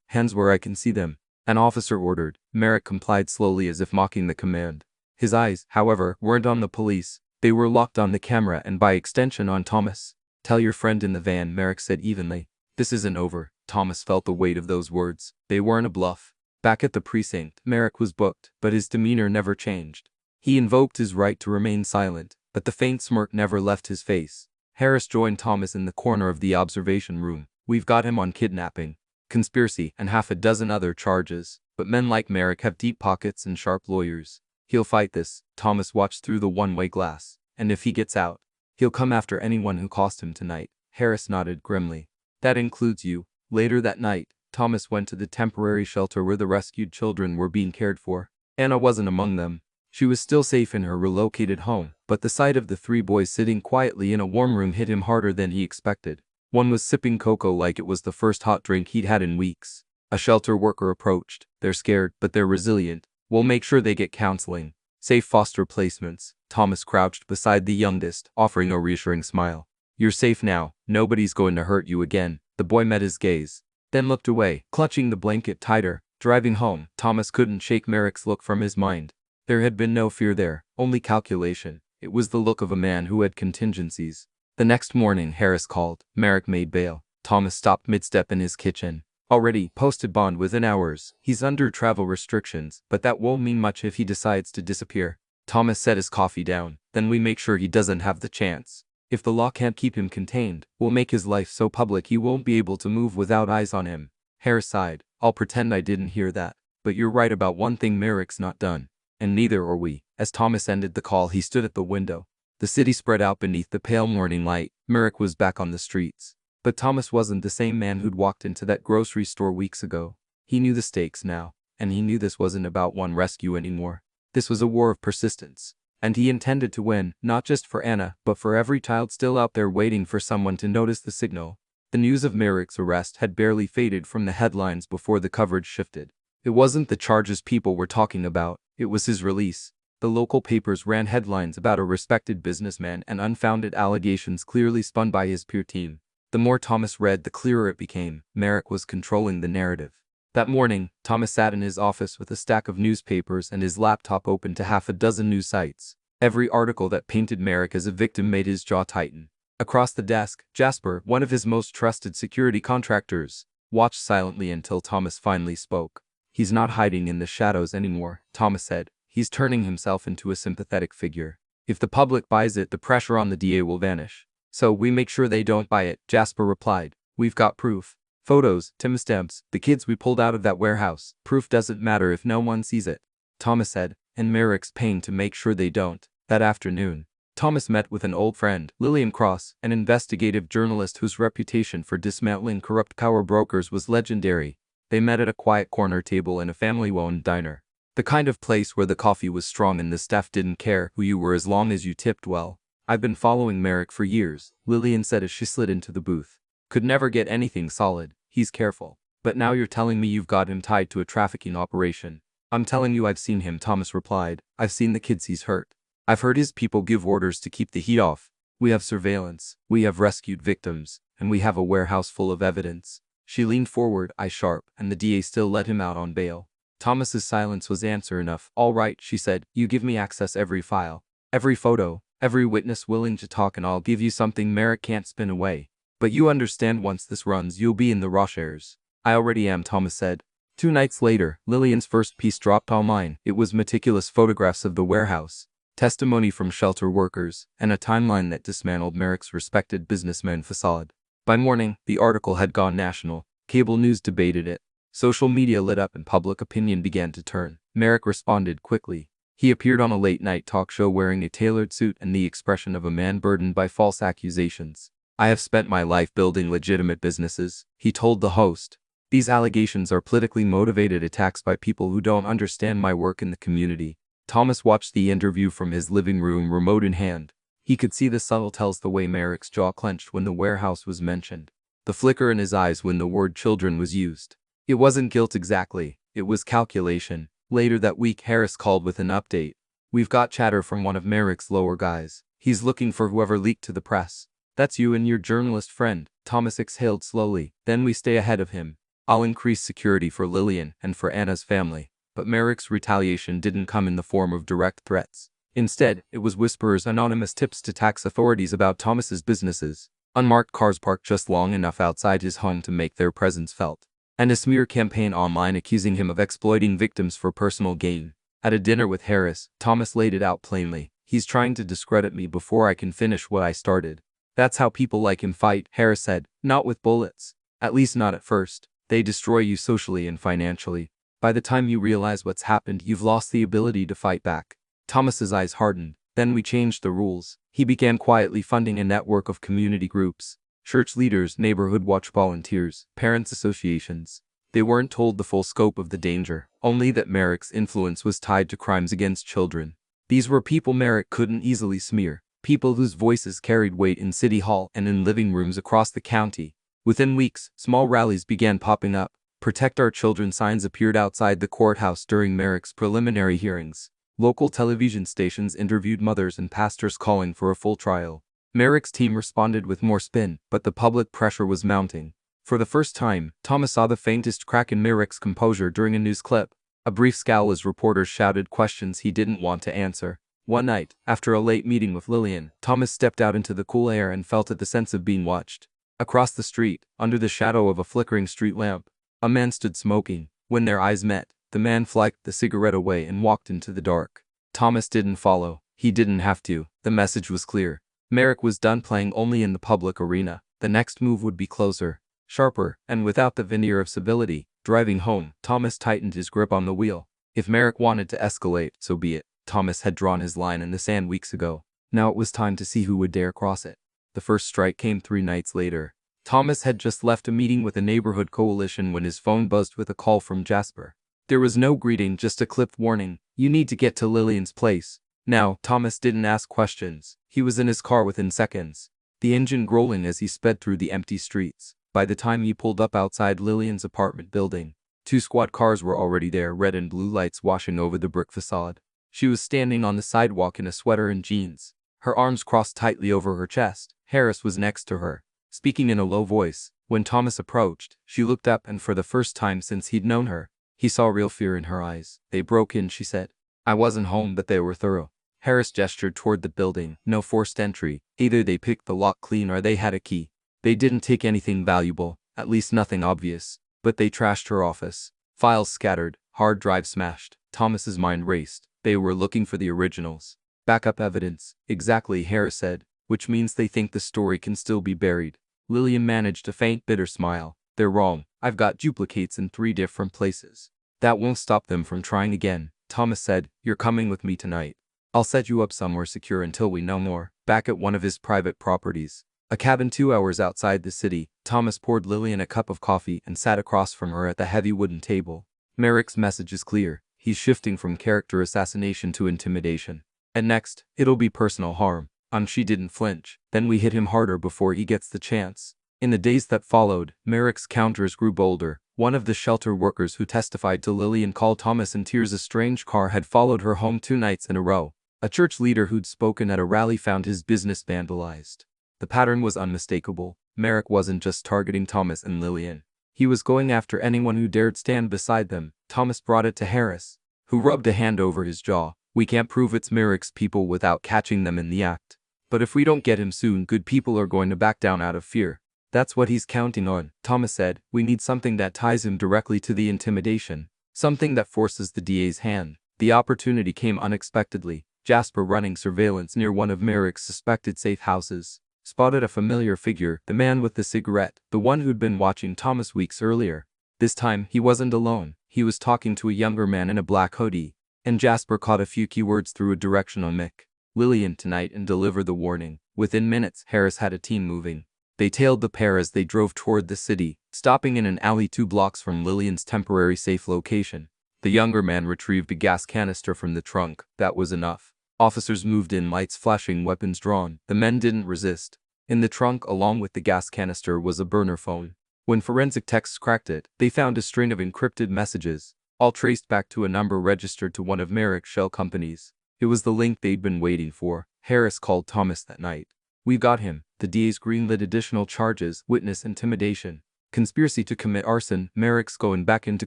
Hands where I can see them. An officer ordered. Merrick complied slowly as if mocking the command. His eyes, however, weren't on the police. They were locked on the camera and by extension on Thomas. Tell your friend in the van, Merrick said evenly. This isn't over. Thomas felt the weight of those words. They weren't a bluff. Back at the precinct, Merrick was booked, but his demeanor never changed. He invoked his right to remain silent, but the faint smirk never left his face. Harris joined Thomas in the corner of the observation room. We've got him on kidnapping, conspiracy, and half a dozen other charges, but men like Merrick have deep pockets and sharp lawyers. He'll fight this. Thomas watched through the one-way glass. And if he gets out, he'll come after anyone who cost him tonight. Harris nodded grimly. That includes you. Later that night, Thomas went to the temporary shelter where the rescued children were being cared for. Anna wasn't among them. She was still safe in her relocated home, but the sight of the 3 boys sitting quietly in a warm room hit him harder than he expected. One was sipping cocoa like it was the first hot drink he'd had in weeks. A shelter worker approached. They're scared, but they're resilient. We'll make sure they get counseling. Safe foster placements. Thomas crouched beside the youngest, offering a reassuring smile. You're safe now. Nobody's going to hurt you again. The boy met his gaze, then looked away, clutching the blanket tighter. Driving home, Thomas couldn't shake Merrick's look from his mind. There had been no fear there, only calculation. It was the look of a man who had contingencies. The next morning, Harris called. Merrick made bail. Thomas stopped mid-step in his kitchen. Already posted bond within hours. He's under travel restrictions, but that won't mean much if he decides to disappear. Thomas set his coffee down. Then we make sure he doesn't have the chance. If the law can't keep him contained, we'll make his life so public he won't be able to move without eyes on him. Harris sighed. I'll pretend I didn't hear that. But you're right about one thing, Merrick's not done. And neither are we. As Thomas ended the call, he stood at the window. The city spread out beneath the pale morning light. Merrick was back on the streets. But Thomas wasn't the same man who'd walked into that grocery store weeks ago. He knew the stakes now, and he knew this wasn't about one rescue anymore. This was a war of persistence. And he intended to win, not just for Anna, but for every child still out there waiting for someone to notice the signal. The news of Merrick's arrest had barely faded from the headlines before the coverage shifted. It wasn't the charges people were talking about, it was his release. The local papers ran headlines about a respected businessman and unfounded allegations clearly spun by his peer team. The more Thomas read, the clearer it became. Merrick was controlling the narrative. That morning, Thomas sat in his office with a stack of newspapers and his laptop open to half a dozen news sites. Every article that painted Merrick as a victim made his jaw tighten. Across the desk, Jasper, one of his most trusted security contractors, watched silently until Thomas finally spoke. He's not hiding in the shadows anymore, Thomas said. He's turning himself into a sympathetic figure. If the public buys it, the pressure on the DA will vanish. So we make sure they don't buy it, Jasper replied. We've got proof. Photos, timestamps, the kids we pulled out of that warehouse. Proof doesn't matter if no one sees it, Thomas said, and Merrick's paying to make sure they don't. That afternoon, Thomas met with an old friend, Lillian Cross, an investigative journalist whose reputation for dismantling corrupt power brokers was legendary. They met at a quiet corner table in a family-owned diner. The kind of place where the coffee was strong and the staff didn't care who you were as long as you tipped well. I've been following Merrick for years, Lillian said as she slid into the booth. Could never get anything solid. He's careful. But now you're telling me you've got him tied to a trafficking operation. I'm telling you I've seen him, Thomas replied. I've seen the kids he's hurt. I've heard his people give orders to keep the heat off. We have surveillance. We have rescued victims. And we have a warehouse full of evidence. She leaned forward, eyes sharp, and the DA still let him out on bail. Thomas's silence was answer enough. All right, she said. You give me access every file, every photo, Every witness willing to talk, and I'll give you something Merrick can't spin away. But you understand, once this runs, you'll be in the crosshairs. I already am, Thomas said. 2 nights later, Lillian's first piece dropped online. It was meticulous photographs of the warehouse, testimony from shelter workers, and a timeline that dismantled Merrick's respected businessman facade. By morning, the article had gone national. Cable news debated it. Social media lit up and public opinion began to turn. Merrick responded quickly. He appeared on a late-night talk show wearing a tailored suit and the expression of a man burdened by false accusations. I have spent my life building legitimate businesses, he told the host. These allegations are politically motivated attacks by people who don't understand my work in the community. Thomas watched the interview from his living room, remote in hand. He could see the subtle tells the way Merrick's jaw clenched when the warehouse was mentioned, the flicker in his eyes when the word children was used. It wasn't guilt exactly, it was calculation. Later that week, Harris called with an update. We've got chatter from one of Merrick's lower guys. He's looking for whoever leaked to the press. That's you and your journalist friend, Thomas exhaled slowly. Then we stay ahead of him. I'll increase security for Lillian and for Anna's family. But Merrick's retaliation didn't come in the form of direct threats. Instead, it was whisperers, anonymous tips to tax authorities about Thomas's businesses, unmarked cars parked just long enough outside his home to make their presence felt, and a smear campaign online accusing him of exploiting victims for personal gain. At a dinner with Harris, Thomas laid it out plainly. He's trying to discredit me before I can finish what I started. That's how people like him fight, Harris said. Not with bullets. At least not at first. They destroy you socially and financially. By the time you realize what's happened, you've lost the ability to fight back. Thomas's eyes hardened. Then we changed the rules. He began quietly funding a network of community groups. Church leaders, neighborhood watch volunteers, parents associations. They weren't told the full scope of the danger, only that Merrick's influence was tied to crimes against children. These were people Merrick couldn't easily smear, people whose voices carried weight in City Hall and in living rooms across the county. Within weeks, small rallies began popping up. Protect Our Children signs appeared outside the courthouse during Merrick's preliminary hearings. Local television stations interviewed mothers and pastors calling for a full trial. Merrick's team responded with more spin, but the public pressure was mounting. For the first time, Thomas saw the faintest crack in Merrick's composure during a news clip. A brief scowl as reporters shouted questions he didn't want to answer. One night, after a late meeting with Lillian, Thomas stepped out into the cool air and felt the sense of being watched. Across the street, under the shadow of a flickering street lamp, a man stood smoking. When their eyes met, the man flicked the cigarette away and walked into the dark. Thomas didn't follow. He didn't have to. The message was clear. Merrick was done playing only in the public arena. The next move would be closer, sharper, and without the veneer of civility. Driving home, Thomas tightened his grip on the wheel. If Merrick wanted to escalate, so be it. Thomas had drawn his line in the sand weeks ago. Now it was time to see who would dare cross it. The first strike came 3 nights later. Thomas had just left a meeting with a neighborhood coalition when his phone buzzed with a call from Jasper. There was no greeting, just a clipped warning. You need to get to Lillian's place. Now, Thomas didn't ask questions. He was in his car within seconds, the engine growling as he sped through the empty streets. By the time he pulled up outside Lillian's apartment building, 2 squad cars were already there, red and blue lights washing over the brick facade. She was standing on the sidewalk in a sweater and jeans, her arms crossed tightly over her chest. Harris was next to her, speaking in a low voice. When Thomas approached, she looked up, and for the first time since he'd known her, he saw real fear in her eyes. They broke in, she said. I wasn't home, but they were thorough. Harris gestured toward the building. No forced entry. Either they picked the lock clean or they had a key. They didn't take anything valuable, at least nothing obvious. But they trashed her office. Files scattered, hard drive smashed. Thomas's mind raced. They were looking for the originals. Backup evidence. Exactly, Harris said. Which means they think the story can still be buried. Lillian managed a faint, bitter smile. They're wrong. I've got duplicates in 3 different places. That won't stop them from trying again. Thomas said, you're coming with me tonight. I'll set you up somewhere secure until we know more. Back at one of his private properties, a cabin 2 hours outside the city, Thomas poured Lillian a cup of coffee and sat across from her at the heavy wooden table. Merrick's message is clear. He's shifting from character assassination to intimidation. And next, it'll be personal harm. She didn't flinch. Then we hit him harder before he gets the chance. In the days that followed, Merrick's counters grew bolder. One of the shelter workers who testified to Lillian called Thomas in tears. A strange car had followed her home 2 nights in a row. A church leader who'd spoken at a rally found his business vandalized. The pattern was unmistakable. Merrick wasn't just targeting Thomas and Lillian. He was going after anyone who dared stand beside them. Thomas brought it to Harris, who rubbed a hand over his jaw. We can't prove it's Merrick's people without catching them in the act. But if we don't get him soon, good people are going to back down out of fear. That's what he's counting on, Thomas said. We need something that ties him directly to the intimidation. Something that forces the DA's hand. The opportunity came unexpectedly. Jasper, running surveillance near one of Merrick's suspected safe houses, spotted a familiar figure, the man with the cigarette, the one who'd been watching Thomas weeks earlier. This time, he wasn't alone. He was talking to a younger man in a black hoodie, and Jasper caught a few keywords through a direction on Mick. Lillian tonight, and delivered the warning. Within minutes, Harris had a team moving. They tailed the pair as they drove toward the city, stopping in an alley 2 blocks from Lillian's temporary safe location. The younger man retrieved a gas canister from the trunk. That was enough. Officers moved in, lights flashing, weapons drawn. The men didn't resist. In the trunk, along with the gas canister, was a burner phone. When forensic techs cracked it, they found a string of encrypted messages, all traced back to a number registered to one of Merrick's shell companies. It was the link they'd been waiting for. Harris called Thomas that night. "We've got him." The DA's greenlit additional charges: witness intimidation, conspiracy to commit arson. Merrick's going back into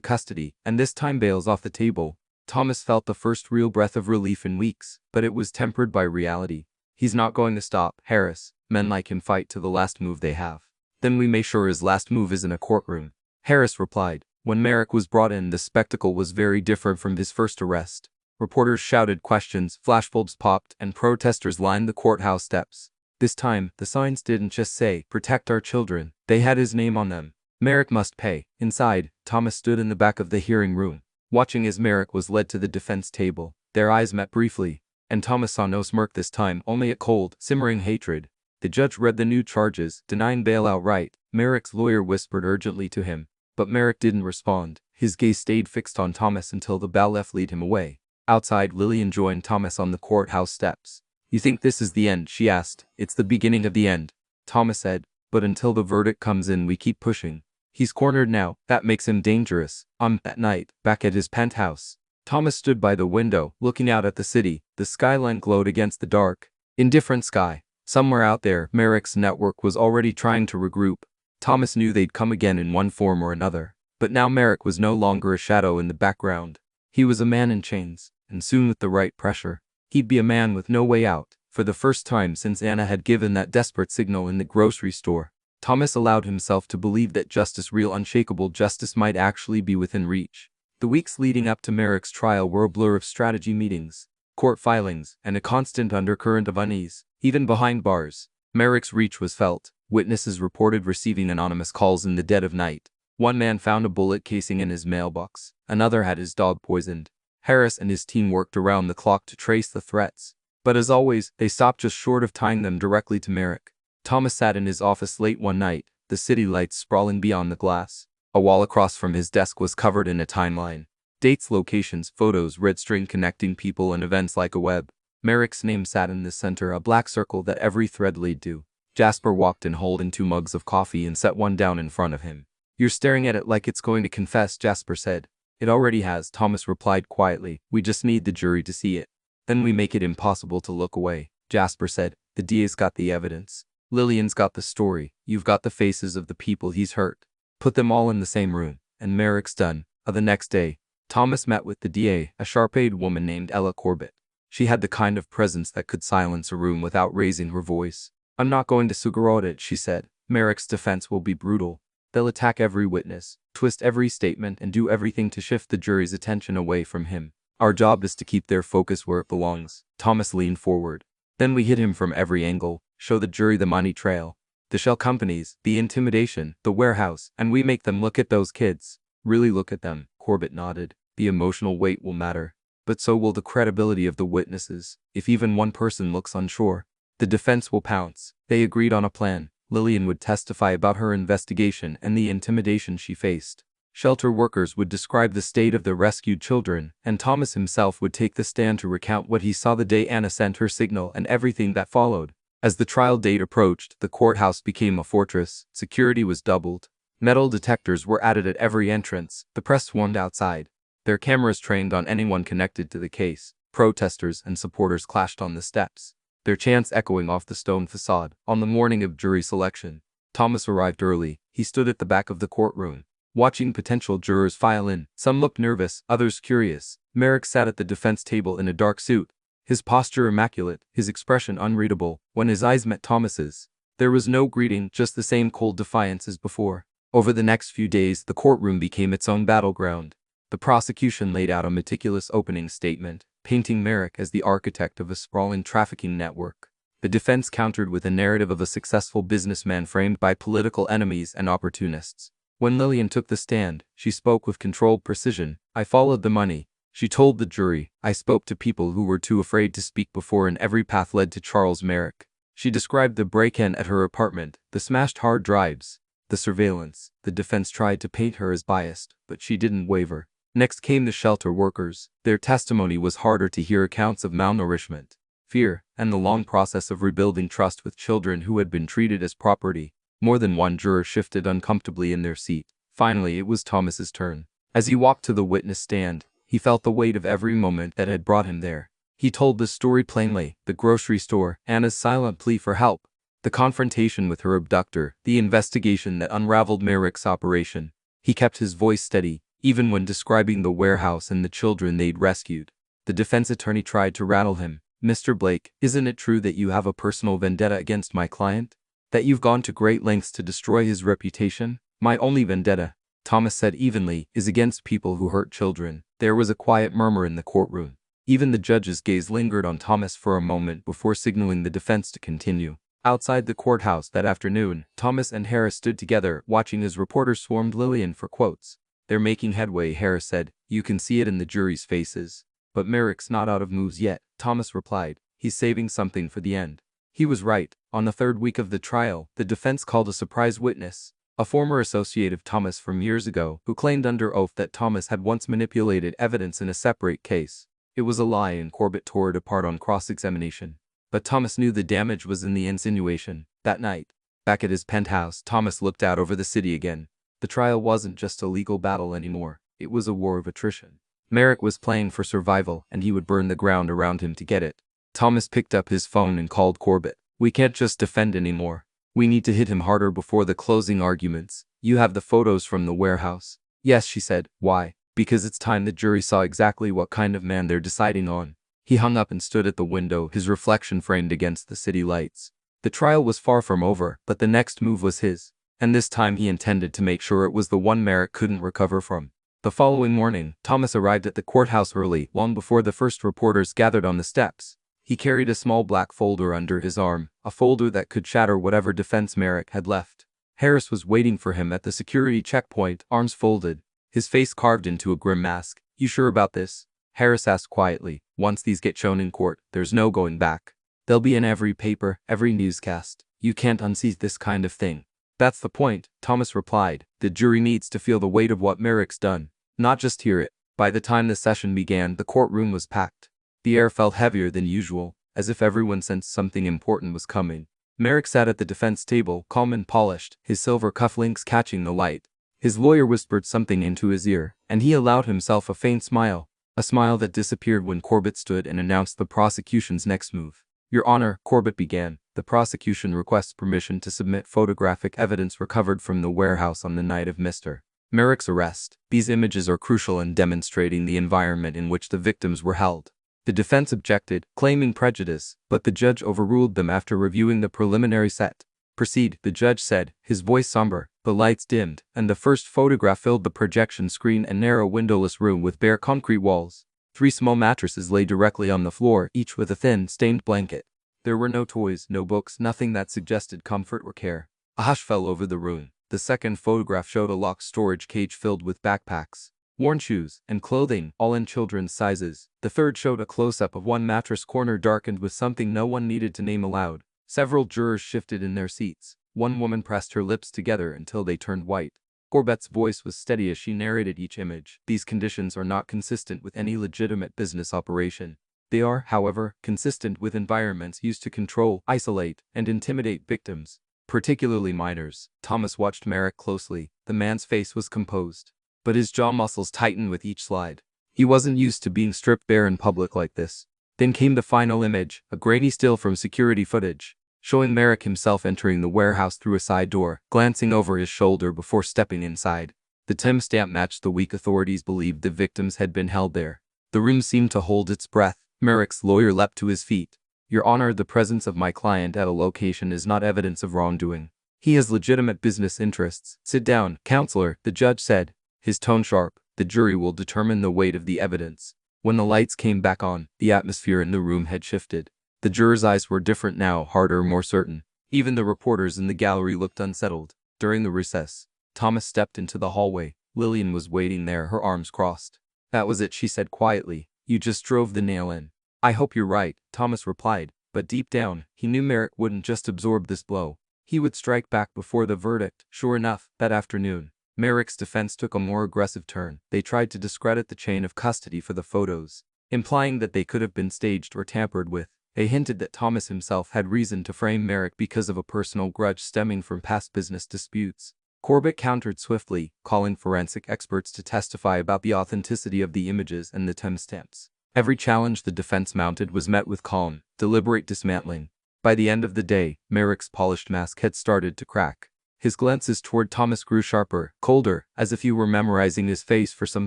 custody, and this time bail's off the table. Thomas felt the first real breath of relief in weeks, but it was tempered by reality. He's not going to stop, Harris. Men like him fight to the last move they have. Then we make sure his last move is in a courtroom, Harris replied. When Merrick was brought in, the spectacle was very different from his first arrest. Reporters shouted questions, flashbulbs popped, and protesters lined the courthouse steps. This time, the signs didn't just say, "Protect our children." They had his name on them. Merrick must pay. Inside, Thomas stood in the back of the hearing room, watching as Merrick was led to the defense table. Their eyes met briefly, and Thomas saw no smirk this time, only a cold, simmering hatred. The judge read the new charges, denying bail outright. Merrick's lawyer whispered urgently to him, but Merrick didn't respond. His gaze stayed fixed on Thomas until the bailiff led him away. Outside, Lillian joined Thomas on the courthouse steps. "You think this is the end?" she asked. "It's the beginning of the end," Thomas said, "but until the verdict comes in, we keep pushing. He's cornered now. That makes him dangerous." At night, back at his penthouse, Thomas stood by the window, looking out at the city. The skyline glowed against the dark, indifferent sky. Somewhere out there, Merrick's network was already trying to regroup. Thomas knew they'd come again in one form or another. But now Merrick was no longer a shadow in the background. He was a man in chains, and soon, with the right pressure, he'd be a man with no way out. For the first time since Anna had given that desperate signal in the grocery store, Thomas allowed himself to believe that justice, real unshakable justice, might actually be within reach. The weeks leading up to Merrick's trial were a blur of strategy meetings, court filings, and a constant undercurrent of unease. Even behind bars, Merrick's reach was felt. Witnesses reported receiving anonymous calls in the dead of night. One man found a bullet casing in his mailbox. Another had his dog poisoned. Harris and his team worked around the clock to trace the threats. But as always, they stopped just short of tying them directly to Merrick. Thomas sat in his office late one night, the city lights sprawling beyond the glass. A wall across from his desk was covered in a timeline. Dates, locations, photos, red string connecting people and events like a web. Merrick's name sat in the center, a black circle that every thread led to. Jasper walked in holding 2 mugs of coffee and set one down in front of him. "You're staring at it like it's going to confess," Jasper said. "It already has," Thomas replied quietly. "We just need the jury to see it. Then we make it impossible to look away," Jasper said. "The DA's got the evidence. Lillian's got the story. You've got the faces of the people he's hurt. Put them all in the same room, and Merrick's done." The next day, Thomas met with the DA, a sharp-eyed woman named Ella Corbett. She had the kind of presence that could silence a room without raising her voice. "I'm not going to sugarcoat it," she said. "Merrick's defense will be brutal. They'll attack every witness, twist every statement, and do everything to shift the jury's attention away from him. Our job is to keep their focus where it belongs." Thomas leaned forward. "Then we hit him from every angle, show the jury the money trail, the shell companies, the intimidation, the warehouse, and we make them look at those kids. Really look at them." Corbett nodded. "The emotional weight will matter, but so will the credibility of the witnesses. If even one person looks unsure, the defense will pounce." They agreed on a plan. Lillian would testify about her investigation and the intimidation she faced. Shelter workers would describe the state of the rescued children, and Thomas himself would take the stand to recount what he saw the day Anna sent her signal and everything that followed. As the trial date approached, the courthouse became a fortress. Security was doubled. Metal detectors were added at every entrance. The press swarmed outside, their cameras trained on anyone connected to the case. Protesters and supporters clashed on the steps, their chants echoing off the stone facade. On the morning of jury selection, Thomas arrived early. He stood at the back of the courtroom, watching potential jurors file in. Some looked nervous, others curious. Merrick sat at the defense table in a dark suit, his posture immaculate, his expression unreadable. When his eyes met Thomas's, there was no greeting, just the same cold defiance as before. Over the next few days, the courtroom became its own battleground. The prosecution laid out a meticulous opening statement, painting Merrick as the architect of a sprawling trafficking network. The defense countered with a narrative of a successful businessman framed by political enemies and opportunists. When Lillian took the stand, she spoke with controlled precision. "I followed the money," she told the jury. "I spoke to people who were too afraid to speak before, and every path led to Charles Merrick." She described the break-in at her apartment, the smashed hard drives, the surveillance. The defense tried to paint her as biased, but she didn't waver. Next came the shelter workers. Their testimony was harder to hear, accounts of malnourishment, fear, and the long process of rebuilding trust with children who had been treated as property. More than one juror shifted uncomfortably in their seat. Finally, it was Thomas's turn. As he walked to the witness stand, he felt the weight of every moment that had brought him there. He told the story plainly: the grocery store, Anna's silent plea for help, the confrontation with her abductor, the investigation that unraveled Merrick's operation. He kept his voice steady, even when describing the warehouse and the children they'd rescued. The defense attorney tried to rattle him. "Mr. Blake, isn't it true that you have a personal vendetta against my client? That you've gone to great lengths to destroy his reputation?" "My only vendetta," Thomas said evenly, "is against people who hurt children." There was a quiet murmur in the courtroom. Even the judge's gaze lingered on Thomas for a moment before signaling the defense to continue. Outside the courthouse that afternoon, Thomas and Harris stood together, watching as reporters swarmed Lillian for quotes. "They're making headway," Harris said. "You can see it in the jury's faces." "But Merrick's not out of moves yet," Thomas replied. "He's saving something for the end." He was right. On the third week of the trial, the defense called a surprise witness, a former associate of Thomas from years ago, who claimed under oath that Thomas had once manipulated evidence in a separate case. It was a lie, and Corbett tore it apart on cross-examination. But Thomas knew the damage was in the insinuation. That night, back at his penthouse, Thomas looked out over the city again. The trial wasn't just a legal battle anymore. It was a war of attrition. Merrick was playing for survival, and he would burn the ground around him to get it. Thomas picked up his phone and called Corbett. "We can't just defend anymore. We need to hit him harder before the closing arguments. You have the photos from the warehouse?" "Yes," she said. "Why?" "Because it's time the jury saw exactly what kind of man they're deciding on." He hung up and stood at the window, his reflection framed against the city lights. The trial was far from over, but the next move was his. And this time he intended to make sure it was the one Merrick couldn't recover from. The following morning, Thomas arrived at the courthouse early, long before the first reporters gathered on the steps. He carried a small black folder under his arm, a folder that could shatter whatever defense Merrick had left. Harris was waiting for him at the security checkpoint, arms folded, his face carved into a grim mask. "You sure about this?" Harris asked quietly. "Once these get shown in court, there's no going back. They'll be in every paper, every newscast. You can't unsee this kind of thing." "That's the point," Thomas replied. "The jury needs to feel the weight of what Merrick's done, not just hear it." By the time the session began, the courtroom was packed. The air felt heavier than usual, as if everyone sensed something important was coming. Merrick sat at the defense table, calm and polished, his silver cufflinks catching the light. His lawyer whispered something into his ear, and he allowed himself a faint smile, a smile that disappeared when Corbett stood and announced the prosecution's next move. "Your Honor," Corbett began, "the prosecution requests permission to submit photographic evidence recovered from the warehouse on the night of Mr. Merrick's arrest. These images are crucial in demonstrating the environment in which the victims were held." The defense objected, claiming prejudice, but the judge overruled them after reviewing the preliminary set. "Proceed," the judge said, his voice somber. The lights dimmed, and the first photograph filled the projection screen, a narrow windowless room with bare concrete walls. 3 small mattresses lay directly on the floor, each with a thin, stained blanket. There were no toys, no books, nothing that suggested comfort or care. A hush fell over the room. The second photograph showed a locked storage cage filled with backpacks, worn shoes, and clothing, all in children's sizes. The third showed a close-up of one mattress corner darkened with something no one needed to name aloud. Several jurors shifted in their seats. One woman pressed her lips together until they turned white. Corbett's voice was steady as she narrated each image. "These conditions are not consistent with any legitimate business operation. They are, however, consistent with environments used to control, isolate, and intimidate victims, particularly minors." Thomas watched Merrick closely. The man's face was composed, but his jaw muscles tightened with each slide. He wasn't used to being stripped bare in public like this. Then came the final image, a grainy still from security footage, showing Merrick himself entering the warehouse through a side door, glancing over his shoulder before stepping inside. The timestamp matched the week authorities believed the victims had been held there. The room seemed to hold its breath. Merrick's lawyer leapt to his feet. Your Honor, the presence of my client at a location is not evidence of wrongdoing. He has legitimate business interests. Sit down, counselor, the judge said, his tone sharp. The jury will determine the weight of the evidence. When the lights came back on, the atmosphere in the room had shifted. The jurors' eyes were different now, harder, more certain. Even the reporters in the gallery looked unsettled. During the recess, Thomas stepped into the hallway. Lillian was waiting there, her arms crossed. That was it, she said quietly. You just drove the nail in. I hope you're right, Thomas replied, but deep down, he knew Merrick wouldn't just absorb this blow. He would strike back before the verdict. Sure enough, that afternoon, Merrick's defense took a more aggressive turn. They tried to discredit the chain of custody for the photos, implying that they could have been staged or tampered with. They hinted that Thomas himself had reason to frame Merrick because of a personal grudge stemming from past business disputes. Corbett countered swiftly, calling forensic experts to testify about the authenticity of the images and the timestamps. Every challenge the defense mounted was met with calm, deliberate dismantling. By the end of the day, Merrick's polished mask had started to crack. His glances toward Thomas grew sharper, colder, as if he were memorizing his face for some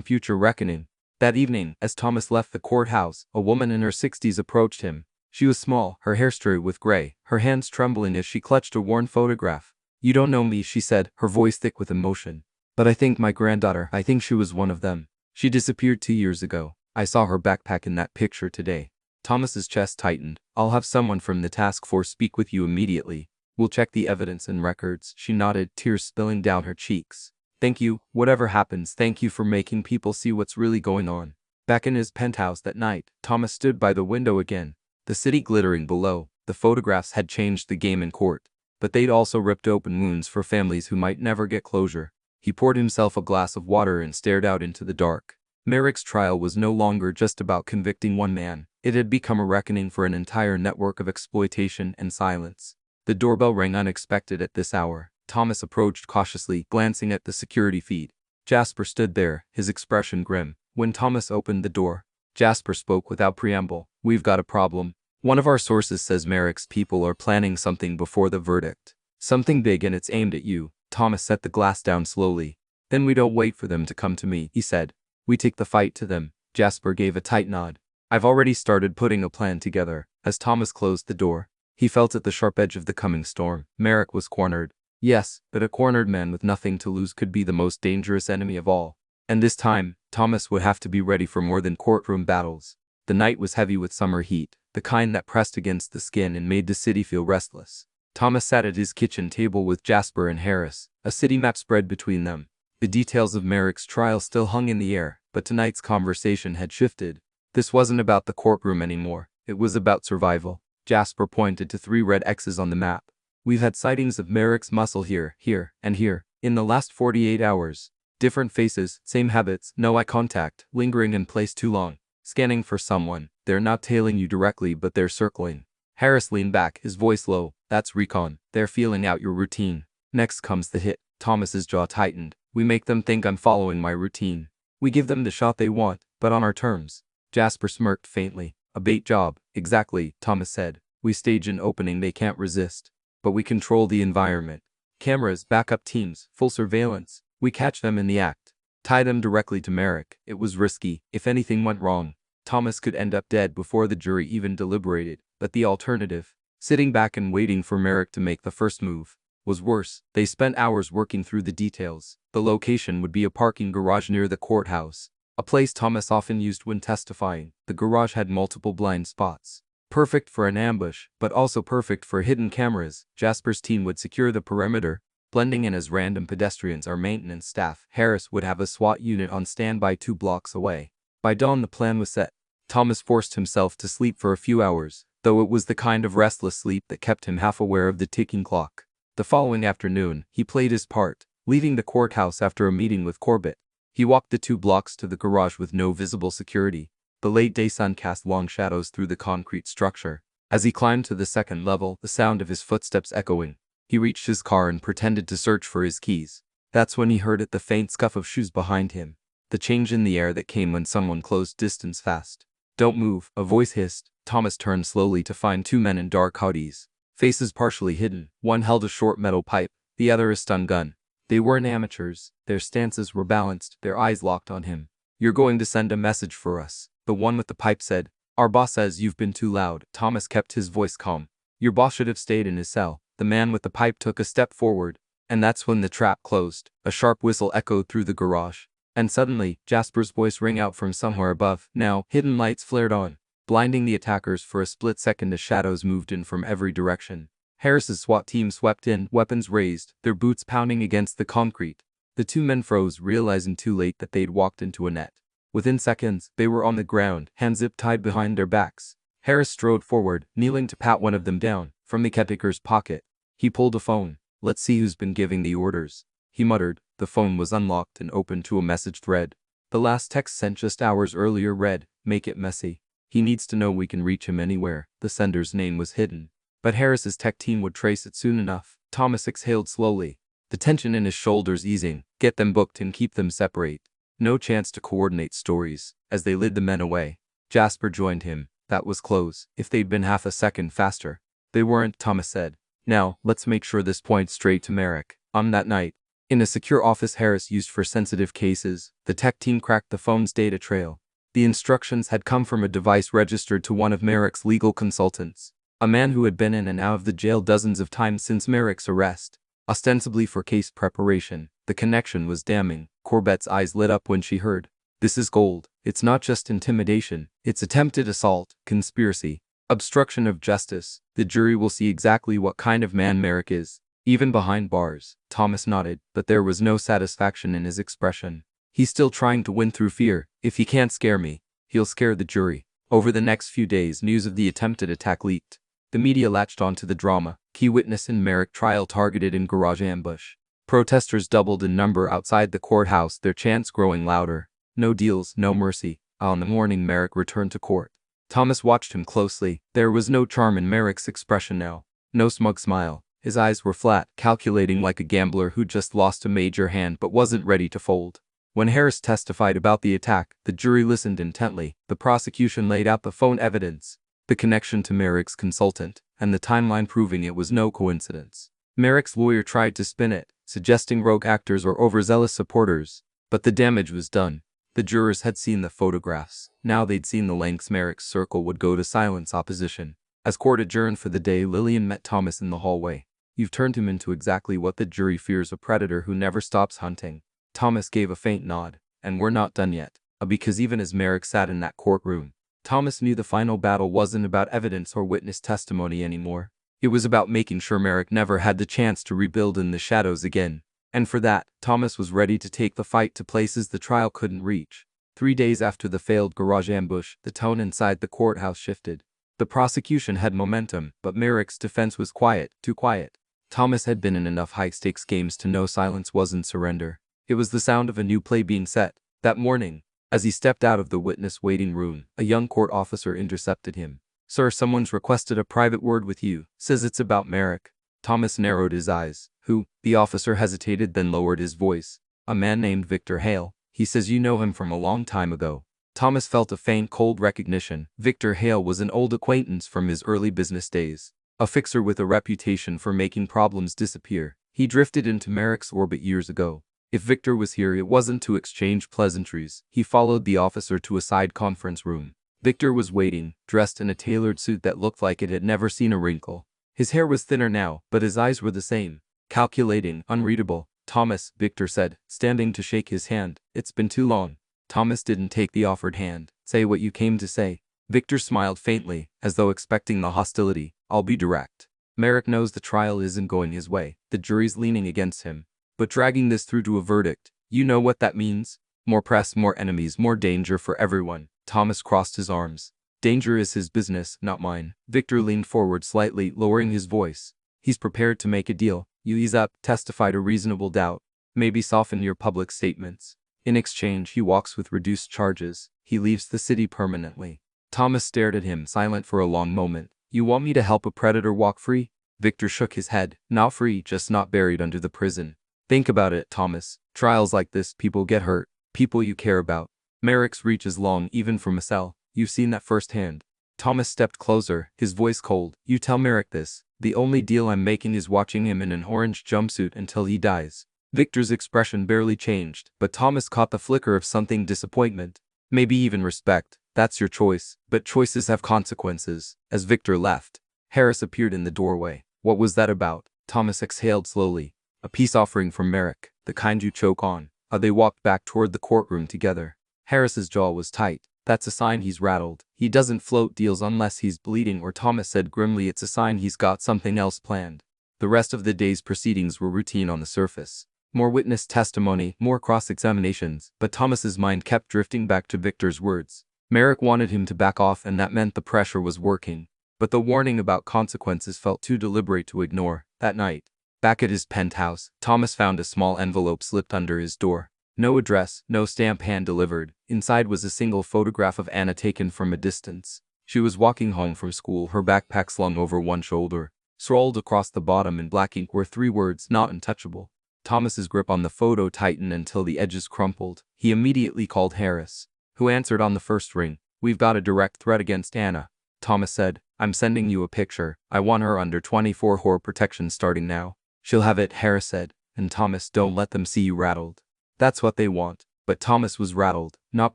future reckoning. That evening, as Thomas left the courthouse, a woman in her 60s approached him. She was small, her hair streaked with gray, her hands trembling as she clutched a worn photograph. You don't know me, she said, her voice thick with emotion. But I think my granddaughter, I think she was one of them. She disappeared 2 years ago. I saw her backpack in that picture today. Thomas's chest tightened. I'll have someone from the task force speak with you immediately. We'll check the evidence and records. She nodded, tears spilling down her cheeks. Thank you, whatever happens, thank you for making people see what's really going on. Back in his penthouse that night, Thomas stood by the window again. The city glittering below. The photographs had changed the game in court, but they'd also ripped open wounds for families who might never get closure. He poured himself a glass of water and stared out into the dark. Merrick's trial was no longer just about convicting one man. It had become a reckoning for an entire network of exploitation and silence. The doorbell rang unexpected at this hour. Thomas approached cautiously, glancing at the security feed. Jasper stood there, his expression grim. When Thomas opened the door, Jasper spoke without preamble. We've got a problem. One of our sources says Merrick's people are planning something before the verdict. Something big, and it's aimed at you. Thomas set the glass down slowly. Then we don't wait for them to come to me, he said. We take the fight to them. Jasper gave a tight nod. I've already started putting a plan together. As Thomas closed the door, he felt at the sharp edge of the coming storm. Merrick was cornered. Yes, but a cornered man with nothing to lose could be the most dangerous enemy of all. And this time, Thomas would have to be ready for more than courtroom battles. The night was heavy with summer heat, the kind that pressed against the skin and made the city feel restless. Thomas sat at his kitchen table with Jasper and Harris, a city map spread between them. The details of Merrick's trial still hung in the air, but tonight's conversation had shifted. This wasn't about the courtroom anymore. It was about survival. Jasper pointed to 3 red X's on the map. We've had sightings of Merrick's muscle here, and here, in the last 48 hours. Different faces, same habits, no eye contact, lingering in place too long. Scanning for someone. They're not tailing you directly, but they're circling. Harris leaned back, his voice low. That's recon. They're feeling out your routine. Next comes the hit. Thomas's jaw tightened. We make them think I'm following my routine. We give them the shot they want, but on our terms. Jasper smirked faintly. A bait job. Exactly, Thomas said. We stage an opening they can't resist. But we control the environment. Cameras, backup teams, full surveillance. We catch them in the act. Tie them directly to Merrick. It was risky. If anything went wrong, Thomas could end up dead before the jury even deliberated. But the alternative, sitting back and waiting for Merrick to make the first move, was worse. They spent hours working through the details. The location would be a parking garage near the courthouse, a place Thomas often used when testifying. The garage had multiple blind spots. Perfect for an ambush, but also perfect for hidden cameras. Jasper's team would secure the perimeter, blending in as random pedestrians or maintenance staff. Harris would have a SWAT unit on standby 2 blocks away. By dawn the plan was set. Thomas forced himself to sleep for a few hours, though it was the kind of restless sleep that kept him half aware of the ticking clock. The following afternoon, he played his part, leaving the courthouse after a meeting with Corbett. He walked the 2 blocks to the garage with no visible security. The late-day sun cast long shadows through the concrete structure. As he climbed to the 2nd level, the sound of his footsteps echoing, he reached his car and pretended to search for his keys. That's when he heard the faint scuff of shoes behind him, the change in the air that came when someone closed distance fast. Don't move, a voice hissed. Thomas turned slowly to find 2 men in dark hoodies, faces partially hidden. One held a short metal pipe, the other a stun gun. They weren't amateurs, their stances were balanced, their eyes locked on him. "You're going to send a message for us," the one with the pipe said. "Our boss says you've been too loud." Thomas kept his voice calm. "Your boss should have stayed in his cell." The man with the pipe took a step forward, and that's when the trap closed. A sharp whistle echoed through the garage, and suddenly, Jasper's voice rang out from somewhere above. Now, hidden lights flared on, blinding the attackers for a split second as shadows moved in from every direction. Harris's SWAT team swept in, weapons raised, their boots pounding against the concrete. The two men froze, realizing too late that they'd walked into a net. Within seconds, they were on the ground, hands zip-tied behind their backs. Harris strode forward, kneeling to pat one of them down. From the caretaker's pocket, he pulled a phone. "Let's see who's been giving the orders," he muttered. The phone was unlocked and opened to a message thread. The last text sent just hours earlier read, "Make it messy. He needs to know we can reach him anywhere." The sender's name was hidden, but Harris's tech team would trace it soon enough. Thomas exhaled slowly, the tension in his shoulders easing. Get them booked and keep them separate. No chance to coordinate stories. As they led the men away, Jasper joined him. That was close. If they'd been half a second faster. They weren't, Thomas said. "Now, let's make sure this points straight to Merrick." On that night, in a secure office Harris used for sensitive cases, the tech team cracked the phone's data trail. The instructions had come from a device registered to one of Merrick's legal consultants, a man who had been in and out of the jail dozens of times since Merrick's arrest, ostensibly for case preparation. The connection was damning. Corbett's eyes lit up when she heard, "This is gold. It's not just intimidation, it's attempted assault, conspiracy, obstruction of justice. The jury will see exactly what kind of man Merrick is, even behind bars." Thomas nodded, but there was no satisfaction in his expression. "He's still trying to win through fear. If he can't scare me, he'll scare the jury." Over the next few days, news of the attempted attack leaked. The media latched onto the drama. Key witness in Merrick trial targeted in garage ambush. Protesters doubled in number outside the courthouse, their chants growing louder. No deals, no mercy. On the morning Merrick returned to court, Thomas watched him closely. There was no charm in Merrick's expression now. No smug smile. His eyes were flat, calculating like a gambler who just lost a major hand but wasn't ready to fold. When Harris testified about the attack, the jury listened intently. The prosecution laid out the phone evidence, the connection to Merrick's consultant, and the timeline proving it was no coincidence. Merrick's lawyer tried to spin it, suggesting rogue actors or overzealous supporters, but the damage was done. The jurors had seen the photographs. Now they'd seen the lengths Merrick's circle would go to silence opposition. As court adjourned for the day, Lillian met Thomas in the hallway. "You've turned him into exactly what the jury fears, a predator who never stops hunting." Thomas gave a faint nod. "And we're not done yet." Because even as Merrick sat in that courtroom, Thomas knew the final battle wasn't about evidence or witness testimony anymore. It was about making sure Merrick never had the chance to rebuild in the shadows again. And for that, Thomas was ready to take the fight to places the trial couldn't reach. 3 days after the failed garage ambush, the tone inside the courthouse shifted. The prosecution had momentum, but Merrick's defense was quiet, too quiet. Thomas had been in enough high-stakes games to know silence wasn't surrender. It was the sound of a new play being set. That morning, as he stepped out of the witness waiting room, a young court officer intercepted him. "Sir, someone's requested a private word with you. Says it's about Merrick." Thomas narrowed his eyes. "Who?" The officer hesitated, then lowered his voice. "A man named Victor Hale. He says you know him from a long time ago." Thomas felt a faint cold recognition. Victor Hale was an old acquaintance from his early business days. A fixer with a reputation for making problems disappear. He drifted into Merrick's orbit years ago. If Victor was here, it wasn't to exchange pleasantries. He followed the officer to a side conference room. Victor was waiting, dressed in a tailored suit that looked like it had never seen a wrinkle. His hair was thinner now, but his eyes were the same. Calculating, unreadable. "Thomas," Victor said, standing to shake his hand. "It's been too long." Thomas didn't take the offered hand. "Say what you came to say." Victor smiled faintly, as though expecting the hostility. "I'll be direct. Merrick knows the trial isn't going his way. The jury's leaning against him. But dragging this through to a verdict, you know what that means? More press, more enemies, more danger for everyone." Thomas crossed his arms. "Danger is his business, not mine." Victor leaned forward slightly, lowering his voice. "He's prepared to make a deal. You ease up, testify to reasonable doubt, maybe soften your public statements. In exchange, he walks with reduced charges. He leaves the city permanently." Thomas stared at him, silent for a long moment. "You want me to help a predator walk free?" Victor shook his head. "Not free, just not buried under the prison. Think about it, Thomas. Trials like this, people get hurt. People you care about. Merrick's reach is long, even from a cell. You've seen that firsthand." Thomas stepped closer, his voice cold. "You tell Merrick this. The only deal I'm making is watching him in an orange jumpsuit until he dies. Victor's expression barely changed, but Thomas caught the flicker of something: disappointment. Maybe even respect. That's your choice, but choices have consequences. As Victor left, Harris appeared in the doorway. What was that about? Thomas exhaled slowly. A peace offering from Merrick, the kind you choke on. They walked back toward the courtroom together. Harris's jaw was tight. That's a sign he's rattled. He doesn't float deals unless he's bleeding, or Thomas said grimly, it's a sign he's got something else planned. The rest of the day's proceedings were routine on the surface. More witness testimony, more cross-examinations, but Thomas's mind kept drifting back to Victor's words. Merrick wanted him to back off, and that meant the pressure was working. But the warning about consequences felt too deliberate to ignore. That night, back at his penthouse, Thomas found a small envelope slipped under his door. No address, no stamp, hand-delivered. Inside was a single photograph of Anna taken from a distance. She was walking home from school, her backpack slung over one shoulder. Scrawled across the bottom in black ink were 3 words: not untouchable. Thomas's grip on the photo tightened until the edges crumpled. He immediately called Harris, who answered on the first ring. We've got a direct threat against Anna, Thomas said. I'm sending you a picture. I want her under 24 horror protection starting now. She'll have it, Harris said. And Thomas, don't let them see you rattled. That's what they want. But Thomas was rattled, not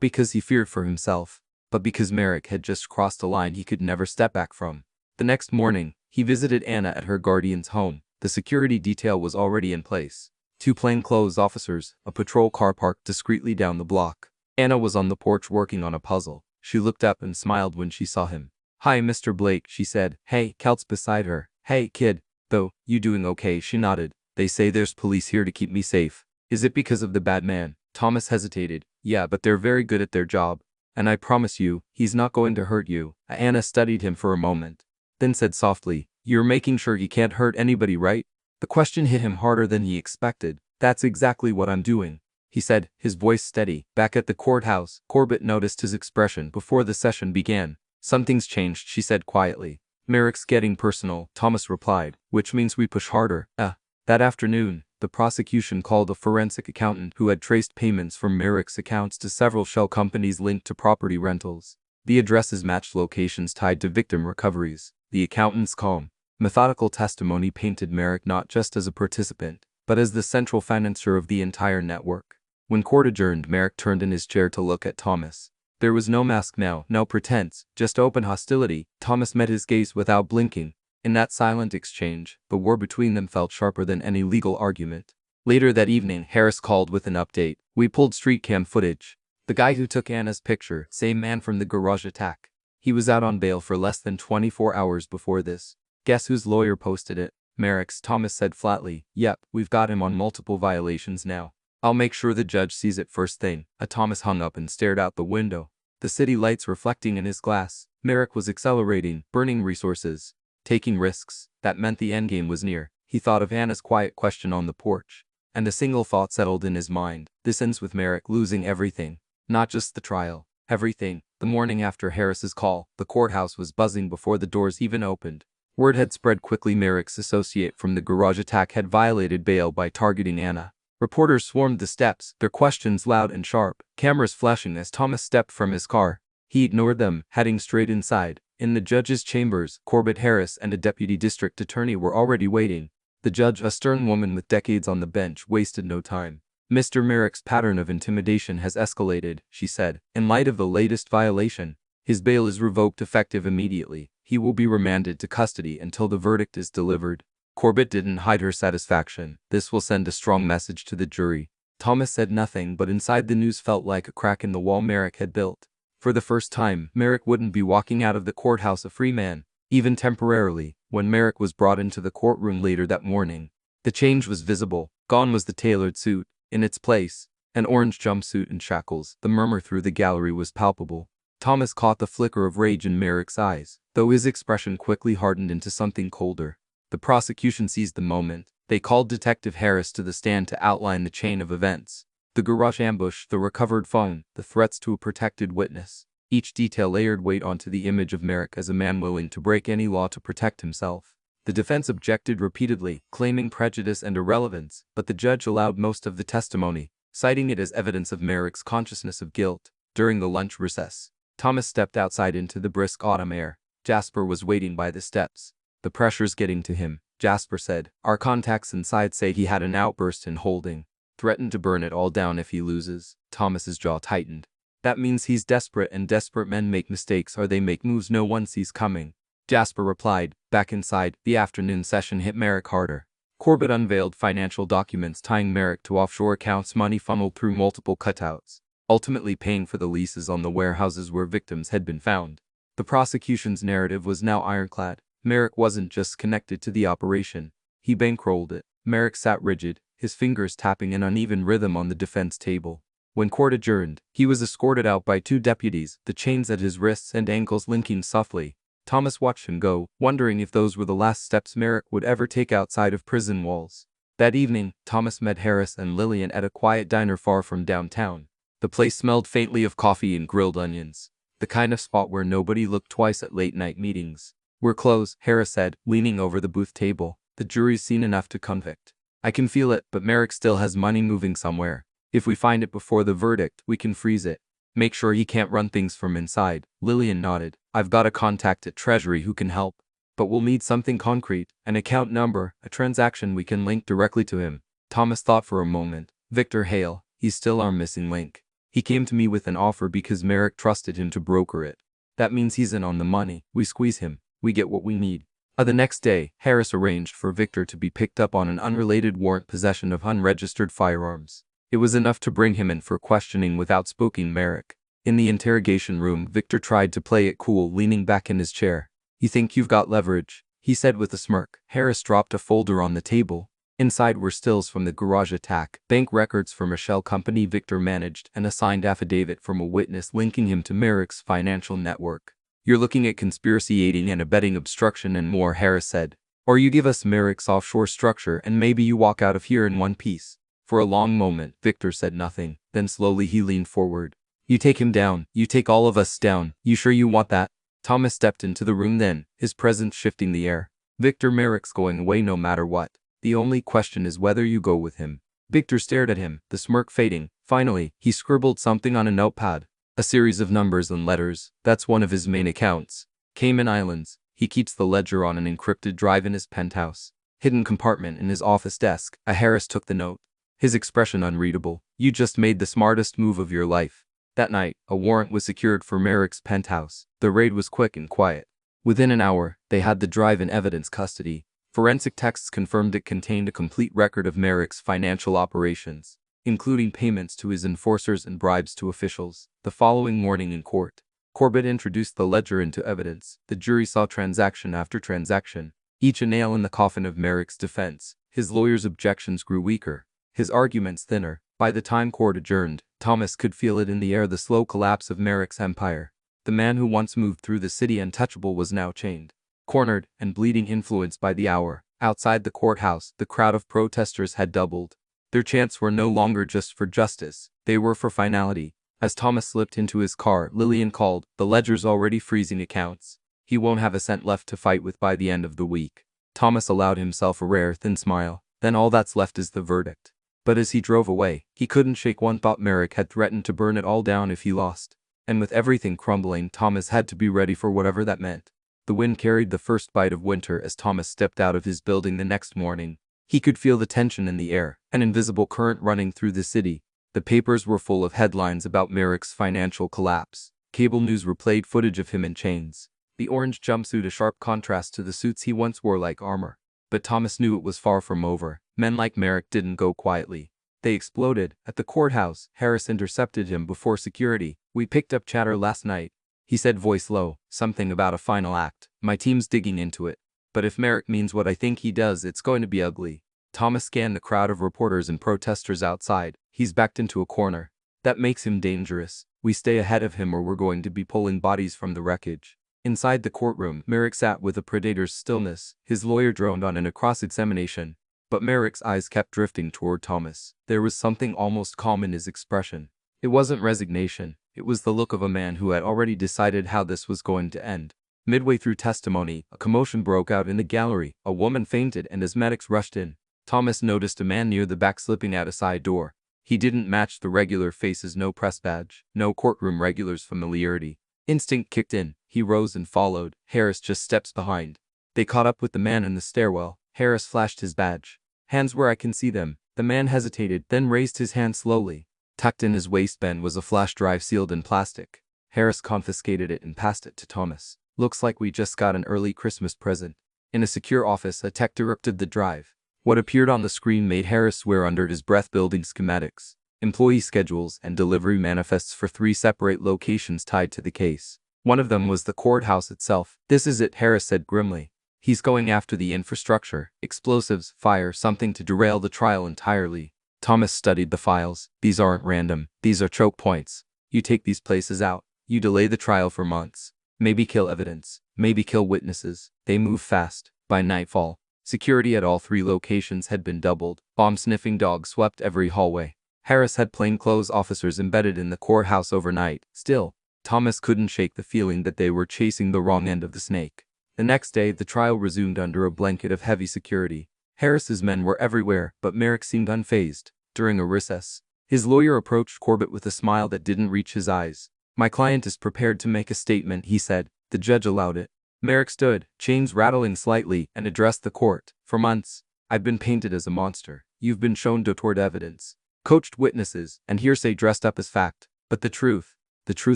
because he feared for himself, but because Merrick had just crossed a line he could never step back from. The next morning, he visited Anna at her guardian's home. The security detail was already in place. 2 plainclothes officers, a patrol car parked discreetly down the block. Anna was on the porch working on a puzzle. She looked up and smiled when she saw him. Hi, Mr. Blake, she said. Hey, Kelt's beside her. Hey, kid. Though, you doing okay? She nodded. They say there's police here to keep me safe. Is it because of the bad man? Thomas hesitated. Yeah, but they're very good at their job. And I promise you, he's not going to hurt you. Anna studied him for a moment, then said softly, you're making sure he can't hurt anybody, right? The question hit him harder than he expected. That's exactly what I'm doing, he said, his voice steady. Back at the courthouse, Corbett noticed his expression before the session began. Something's changed, she said quietly. Merrick's getting personal, Thomas replied, which means we push harder. That afternoon, the prosecution called a forensic accountant who had traced payments from Merrick's accounts to several shell companies linked to property rentals. The addresses matched locations tied to victim recoveries. The accountant's calm, methodical testimony painted Merrick not just as a participant, but as the central financier of the entire network. When court adjourned, Merrick turned in his chair to look at Thomas. There was no mask now, no pretense, just open hostility. Thomas met his gaze without blinking. In that silent exchange, the war between them felt sharper than any legal argument. Later that evening, Harris called with an update. We pulled street cam footage. The guy who took Anna's picture, same man from the garage attack. He was out on bail for less than 24 hours before this. Guess whose lawyer posted it? Merrick's, Thomas said flatly. Yep, we've got him on multiple violations now. I'll make sure the judge sees it first thing. Thomas hung up and stared out the window. The city lights reflecting in his glass. Merrick was accelerating, burning resources, taking risks. That meant the endgame was near. He thought of Anna's quiet question on the porch, and a single thought settled in his mind. This ends with Merrick losing everything. Not just the trial. Everything. The morning after Harris's call, the courthouse was buzzing before the doors even opened. Word had spread quickly. Merrick's associate from the garage attack had violated bail by targeting Anna. Reporters swarmed the steps, their questions loud and sharp, cameras flashing as Thomas stepped from his car. He ignored them, heading straight inside. In the judge's chambers, Corbett Harris and a deputy district attorney were already waiting. The judge, a stern woman with decades on the bench, wasted no time. Mr. Merrick's pattern of intimidation has escalated, she said. In light of the latest violation, his bail is revoked effective immediately. He will be remanded to custody until the verdict is delivered. Corbett didn't hide her satisfaction. This will send a strong message to the jury. Thomas said nothing, but inside the news felt like a crack in the wall Merrick had built. For the first time, Merrick wouldn't be walking out of the courthouse a free man, even temporarily. When Merrick was brought into the courtroom later that morning, the change was visible. Gone was the tailored suit. In its place, an orange jumpsuit and shackles. The murmur through the gallery was palpable. Thomas caught the flicker of rage in Merrick's eyes, though his expression quickly hardened into something colder. The prosecution seized the moment. They called Detective Harris to the stand to outline the chain of events. The garage ambush, the recovered phone, the threats to a protected witness. Each detail layered weight onto the image of Merrick as a man willing to break any law to protect himself. The defense objected repeatedly, claiming prejudice and irrelevance, but the judge allowed most of the testimony, citing it as evidence of Merrick's consciousness of guilt. During the lunch recess, Thomas stepped outside into the brisk autumn air. Jasper was waiting by the steps. The pressure's getting to him, Jasper said. Our contacts inside say he had an outburst in holding. Threatened to burn it all down if he loses. Thomas's jaw tightened. That means he's desperate, and desperate men make mistakes, or they make moves no one sees coming. Jasper replied. Back inside, the afternoon session hit Merrick harder. Corbett unveiled financial documents tying Merrick to offshore accounts, money funneled through multiple cutouts, ultimately paying for the leases on the warehouses where victims had been found. The prosecution's narrative was now ironclad. Merrick wasn't just connected to the operation, he bankrolled it. Merrick sat rigid, his fingers tapping an uneven rhythm on the defense table. When court adjourned, he was escorted out by 2 deputies, the chains at his wrists and ankles linking softly. Thomas watched him go, wondering if those were the last steps Merrick would ever take outside of prison walls. That evening, Thomas met Harris and Lillian at a quiet diner far from downtown. The place smelled faintly of coffee and grilled onions, the kind of spot where nobody looked twice at late-night meetings. We're close, Harris said, leaning over the booth table. The jury's seen enough to convict. I can feel it, but Merrick still has money moving somewhere. If we find it before the verdict, we can freeze it. Make sure he can't run things from inside. Lillian nodded. I've got a contact at Treasury who can help. But we'll need something concrete, an account number, a transaction we can link directly to him. Thomas thought for a moment. Victor Hale, he's still our missing link. He came to me with an offer because Merrick trusted him to broker it. That means he's in on the money. We squeeze him, we get what we need. The next day, Harris arranged for Victor to be picked up on an unrelated warrant, possession of unregistered firearms. It was enough to bring him in for questioning with outspoken Merrick. In the interrogation room, Victor tried to play it cool, leaning back in his chair. You think you've got leverage, he said with a smirk. Harris dropped a folder on the table. Inside were stills from the garage attack, bank records from a shell company Victor managed, and a signed affidavit from a witness linking him to Merrick's financial network. You're looking at conspiracy, aiding and abetting, obstruction, and more, Harris said. Or you give us Merrick's offshore structure and maybe you walk out of here in one piece. For a long moment, Victor said nothing. Then slowly he leaned forward. You take him down. You take all of us down. You sure you want that? Thomas stepped into the room then, his presence shifting the air. Victor, Merrick's going away no matter what. The only question is whether you go with him. Victor stared at him, the smirk fading. Finally, he scribbled something on a notepad. A series of numbers and letters. That's one of his main accounts. Cayman Islands. He keeps the ledger on an encrypted drive in his penthouse. Hidden compartment in his office desk. Harris took the note, his expression unreadable. You just made the smartest move of your life. That night, a warrant was secured for Merrick's penthouse. The raid was quick and quiet. Within an hour, they had the drive in evidence custody. Forensic texts confirmed it contained a complete record of Merrick's financial operations, including payments to his enforcers and bribes to officials. The following morning in court, Corbett introduced the ledger into evidence. The jury saw transaction after transaction, each a nail in the coffin of Merrick's defense. His lawyer's objections grew weaker, his arguments thinner. By the time court adjourned, Thomas could feel it in the air, the slow collapse of Merrick's empire. The man who once moved through the city untouchable was now chained, cornered, and bleeding, influenced by the hour. Outside the courthouse, the crowd of protesters had doubled. Their chants were no longer just for justice, they were for finality. As Thomas slipped into his car, Lillian called, the ledger's already freezing accounts. He won't have a cent left to fight with by the end of the week. Thomas allowed himself a rare, thin smile. Then all that's left is the verdict. But as he drove away, he couldn't shake one thought. Merrick had threatened to burn it all down if he lost. And with everything crumbling, Thomas had to be ready for whatever that meant. The wind carried the first bite of winter as Thomas stepped out of his building the next morning. He could feel the tension in the air, an invisible current running through the city. The papers were full of headlines about Merrick's financial collapse. Cable news replayed footage of him in chains, the orange jumpsuit a sharp contrast to the suits he once wore like armor. But Thomas knew it was far from over. Men like Merrick didn't go quietly. They exploded. At the courthouse, Harris intercepted him before security. We picked up chatter last night, he said, voice low, something about a final act. My team's digging into it. But if Merrick means what I think he does, it's going to be ugly. Thomas scanned the crowd of reporters and protesters outside. He's backed into a corner. That makes him dangerous. We stay ahead of him or we're going to be pulling bodies from the wreckage. Inside the courtroom, Merrick sat with a predator's stillness. His lawyer droned on in a cross-examination. But Merrick's eyes kept drifting toward Thomas. There was something almost calm in his expression. It wasn't resignation. It was the look of a man who had already decided how this was going to end. Midway through testimony, a commotion broke out in the gallery. A woman fainted, and as medics rushed in, Thomas noticed a man near the back slipping out a side door. He didn't match the regular faces, no press badge, no courtroom regulars familiarity. Instinct kicked in. He rose and followed, Harris just steps behind. They caught up with the man in the stairwell. Harris flashed his badge. Hands where I can see them. The man hesitated, then raised his hand slowly. Tucked in his waistband was a flash drive sealed in plastic. Harris confiscated it and passed it to Thomas. Looks like we just got an early Christmas present. In a secure office, a tech interrupted the drive. What appeared on the screen made Harris swear under his breath: building schematics, employee schedules, and delivery manifests for 3 separate locations tied to the case. One of them was the courthouse itself. This is it, Harris said grimly. He's going after the infrastructure, explosives, fire, something to derail the trial entirely. Thomas studied the files. These aren't random. These are choke points. You take these places out, you delay the trial for months. Maybe kill evidence. Maybe kill witnesses. They move fast. By nightfall, security at all 3 locations had been doubled. Bomb-sniffing dogs swept every hallway. Harris had plainclothes officers embedded in the courthouse overnight. Still, Thomas couldn't shake the feeling that they were chasing the wrong end of the snake. The next day, the trial resumed under a blanket of heavy security. Harris's men were everywhere, but Merrick seemed unfazed. During a recess, his lawyer approached Corbett with a smile that didn't reach his eyes. My client is prepared to make a statement, he said. The judge allowed it. Merrick stood, chains rattling slightly, and addressed the court. For months, I've been painted as a monster. You've been shown toward evidence, coached witnesses, and hearsay dressed up as fact. But the truth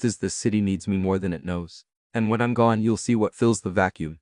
is this city needs me more than it knows. And when I'm gone, you'll see what fills the vacuum.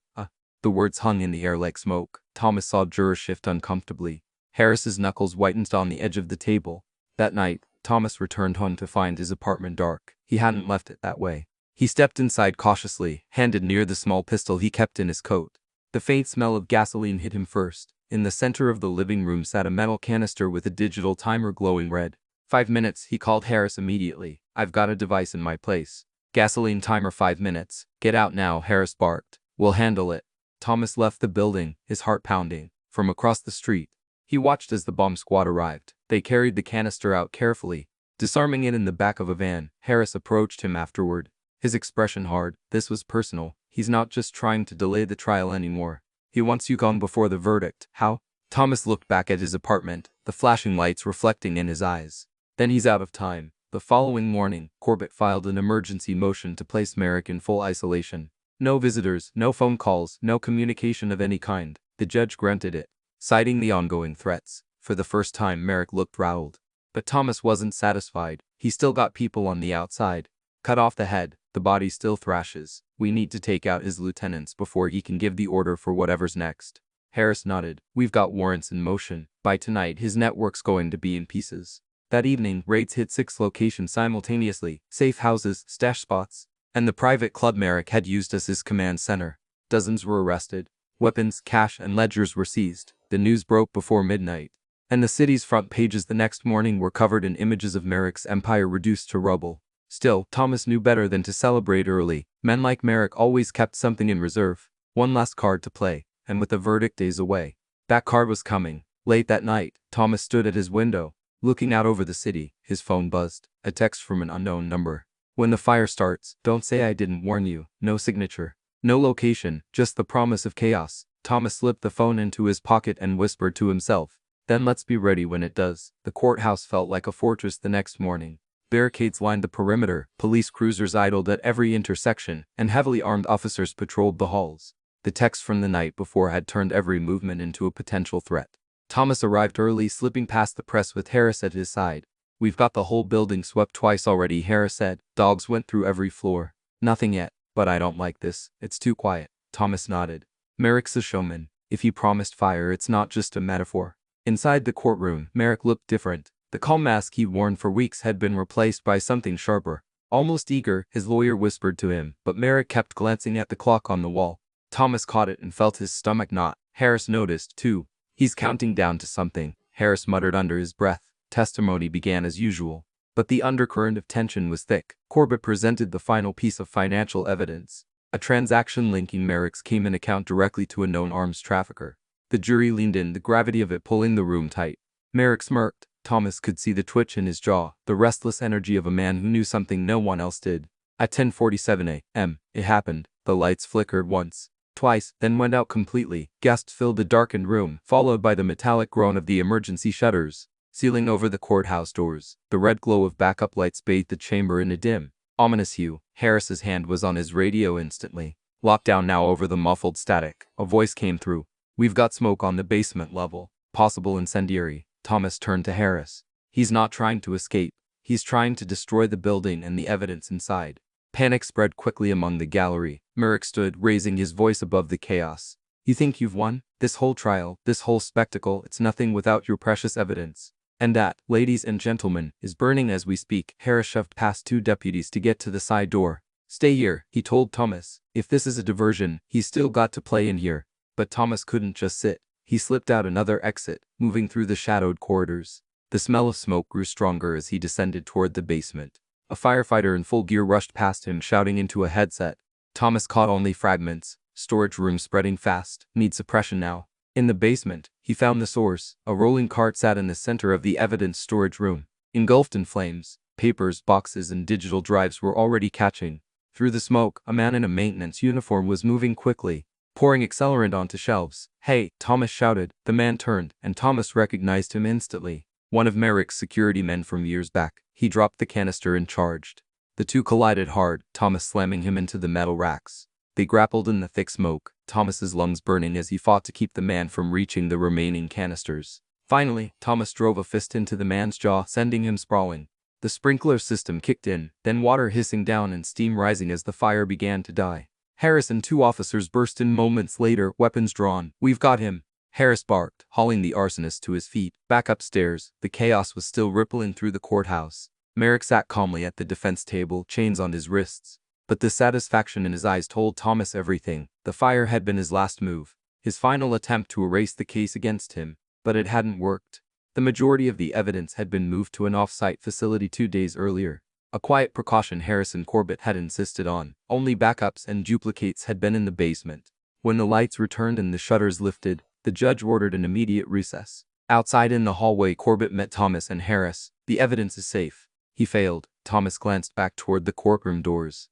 The words hung in the air like smoke. Thomas saw jurors shift uncomfortably. Harris's knuckles whitened on the edge of the table. That night, Thomas returned home to find his apartment dark. He hadn't left it that way. He stepped inside cautiously, handed near the small pistol he kept in his coat. The faint smell of gasoline hit him first. In the center of the living room sat a metal canister with a digital timer glowing red. 5 minutes, he called Harris immediately. I've got a device in my place. Gasoline timer 5 minutes. Get out now, Harris barked. We'll handle it. Thomas left the building, his heart pounding. From across the street, he watched as the bomb squad arrived. They carried the canister out carefully, disarming it in the back of a van. Harris approached him afterward, his expression hard. This was personal. He's not just trying to delay the trial anymore. He wants you gone before the verdict. How? Thomas looked back at his apartment, the flashing lights reflecting in his eyes. Then he's out of time. The following morning, Corbett filed an emergency motion to place Merrick in full isolation. No visitors, no phone calls, no communication of any kind. The judge granted it, citing the ongoing threats. For the first time, Merrick looked riled. But Thomas wasn't satisfied. He still got people on the outside. Cut off the head, the body still thrashes. We need to take out his lieutenants before he can give the order for whatever's next. Harris nodded. We've got warrants in motion. By tonight, his network's going to be in pieces. That evening, raids hit 6 locations simultaneously, safe houses, stash spots, and the private club Merrick had used as his command center. Dozens were arrested. Weapons, cash, and ledgers were seized. The news broke before midnight, and the city's front pages the next morning were covered in images of Merrick's empire reduced to rubble. Still, Thomas knew better than to celebrate early. Men like Merrick always kept something in reserve, one last card to play, and with the verdict days away, that card was coming. Late that night, Thomas stood at his window, looking out over the city. His phone buzzed, a text from an unknown number. When the fire starts, don't say I didn't warn you. No signature, no location, just the promise of chaos. Thomas slipped the phone into his pocket and whispered to himself, then let's be ready when it does. The courthouse felt like a fortress the next morning. Barricades lined the perimeter, police cruisers idled at every intersection, and heavily armed officers patrolled the halls. The text from the night before had turned every movement into a potential threat. Thomas arrived early, slipping past the press with Harris at his side. We've got the whole building swept twice already, Harris said. Dogs went through every floor. Nothing yet, but I don't like this. It's too quiet. Thomas nodded. Merrick's a showman. If he promised fire, it's not just a metaphor. Inside the courtroom, Merrick looked different. The calm mask he'd worn for weeks had been replaced by something sharper. Almost eager, his lawyer whispered to him, but Merrick kept glancing at the clock on the wall. Thomas caught it and felt his stomach knot. Harris noticed, too. He's counting down to something, Harris muttered under his breath. Testimony began as usual, but the undercurrent of tension was thick. Corbett presented the final piece of financial evidence, a transaction linking Merrick's Cayman account directly to a known arms trafficker. The jury leaned in, the gravity of it pulling the room tight. Merrick smirked. Thomas could see the twitch in his jaw, the restless energy of a man who knew something no one else did. At 10:47 a.m., it happened. The lights flickered once, twice, then went out completely. Gasps filled the darkened room, followed by the metallic groan of the emergency shutters sealing over the courthouse doors. The red glow of backup lights bathed the chamber in a dim, ominous hue. Harris's hand was on his radio instantly. Lockdown now over the muffled static. A voice came through. We've got smoke on the basement level. Possible incendiary. Thomas turned to Harris. He's not trying to escape. He's trying to destroy the building and the evidence inside. Panic spread quickly among the gallery. Merrick stood, raising his voice above the chaos. You think you've won? This whole trial, this whole spectacle, it's nothing without your precious evidence. And that, ladies and gentlemen, is burning as we speak. Harris shoved past two deputies to get to the side door. Stay here, he told Thomas. If this is a diversion, he's still got to play in here. But Thomas couldn't just sit. He slipped out another exit, moving through the shadowed corridors. The smell of smoke grew stronger as he descended toward the basement. A firefighter in full gear rushed past him, shouting into a headset. Thomas caught only fragments. Storage room spreading fast. Need suppression now. In the basement, he found the source. A rolling cart sat in the center of the evidence storage room. Engulfed in flames, papers, boxes, and digital drives were already catching. Through the smoke, a man in a maintenance uniform was moving quickly, pouring accelerant onto shelves. Hey, Thomas shouted. The man turned, and Thomas recognized him instantly. One of Merrick's security men from years back. He dropped the canister and charged. The two collided hard, Thomas slamming him into the metal racks. They grappled in the thick smoke, Thomas's lungs burning as he fought to keep the man from reaching the remaining canisters. Finally, Thomas drove a fist into the man's jaw, sending him sprawling. The sprinkler system kicked in, then water hissing down and steam rising as the fire began to die. Harris and two officers burst in moments later, weapons drawn. We've got him, Harris barked, hauling the arsonist to his feet. Back upstairs, the chaos was still rippling through the courthouse. Merrick sat calmly at the defense table, chains on his wrists. But the satisfaction in his eyes told Thomas everything. The fire had been his last move, his final attempt to erase the case against him, but it hadn't worked. The majority of the evidence had been moved to an off-site facility 2 days earlier. A quiet precaution Harrison Corbett had insisted on. Only backups and duplicates had been in the basement. When the lights returned and the shutters lifted, the judge ordered an immediate recess. Outside in the hallway, Corbett met Thomas and Harris. The evidence is safe. He failed. Thomas glanced back toward the courtroom doors.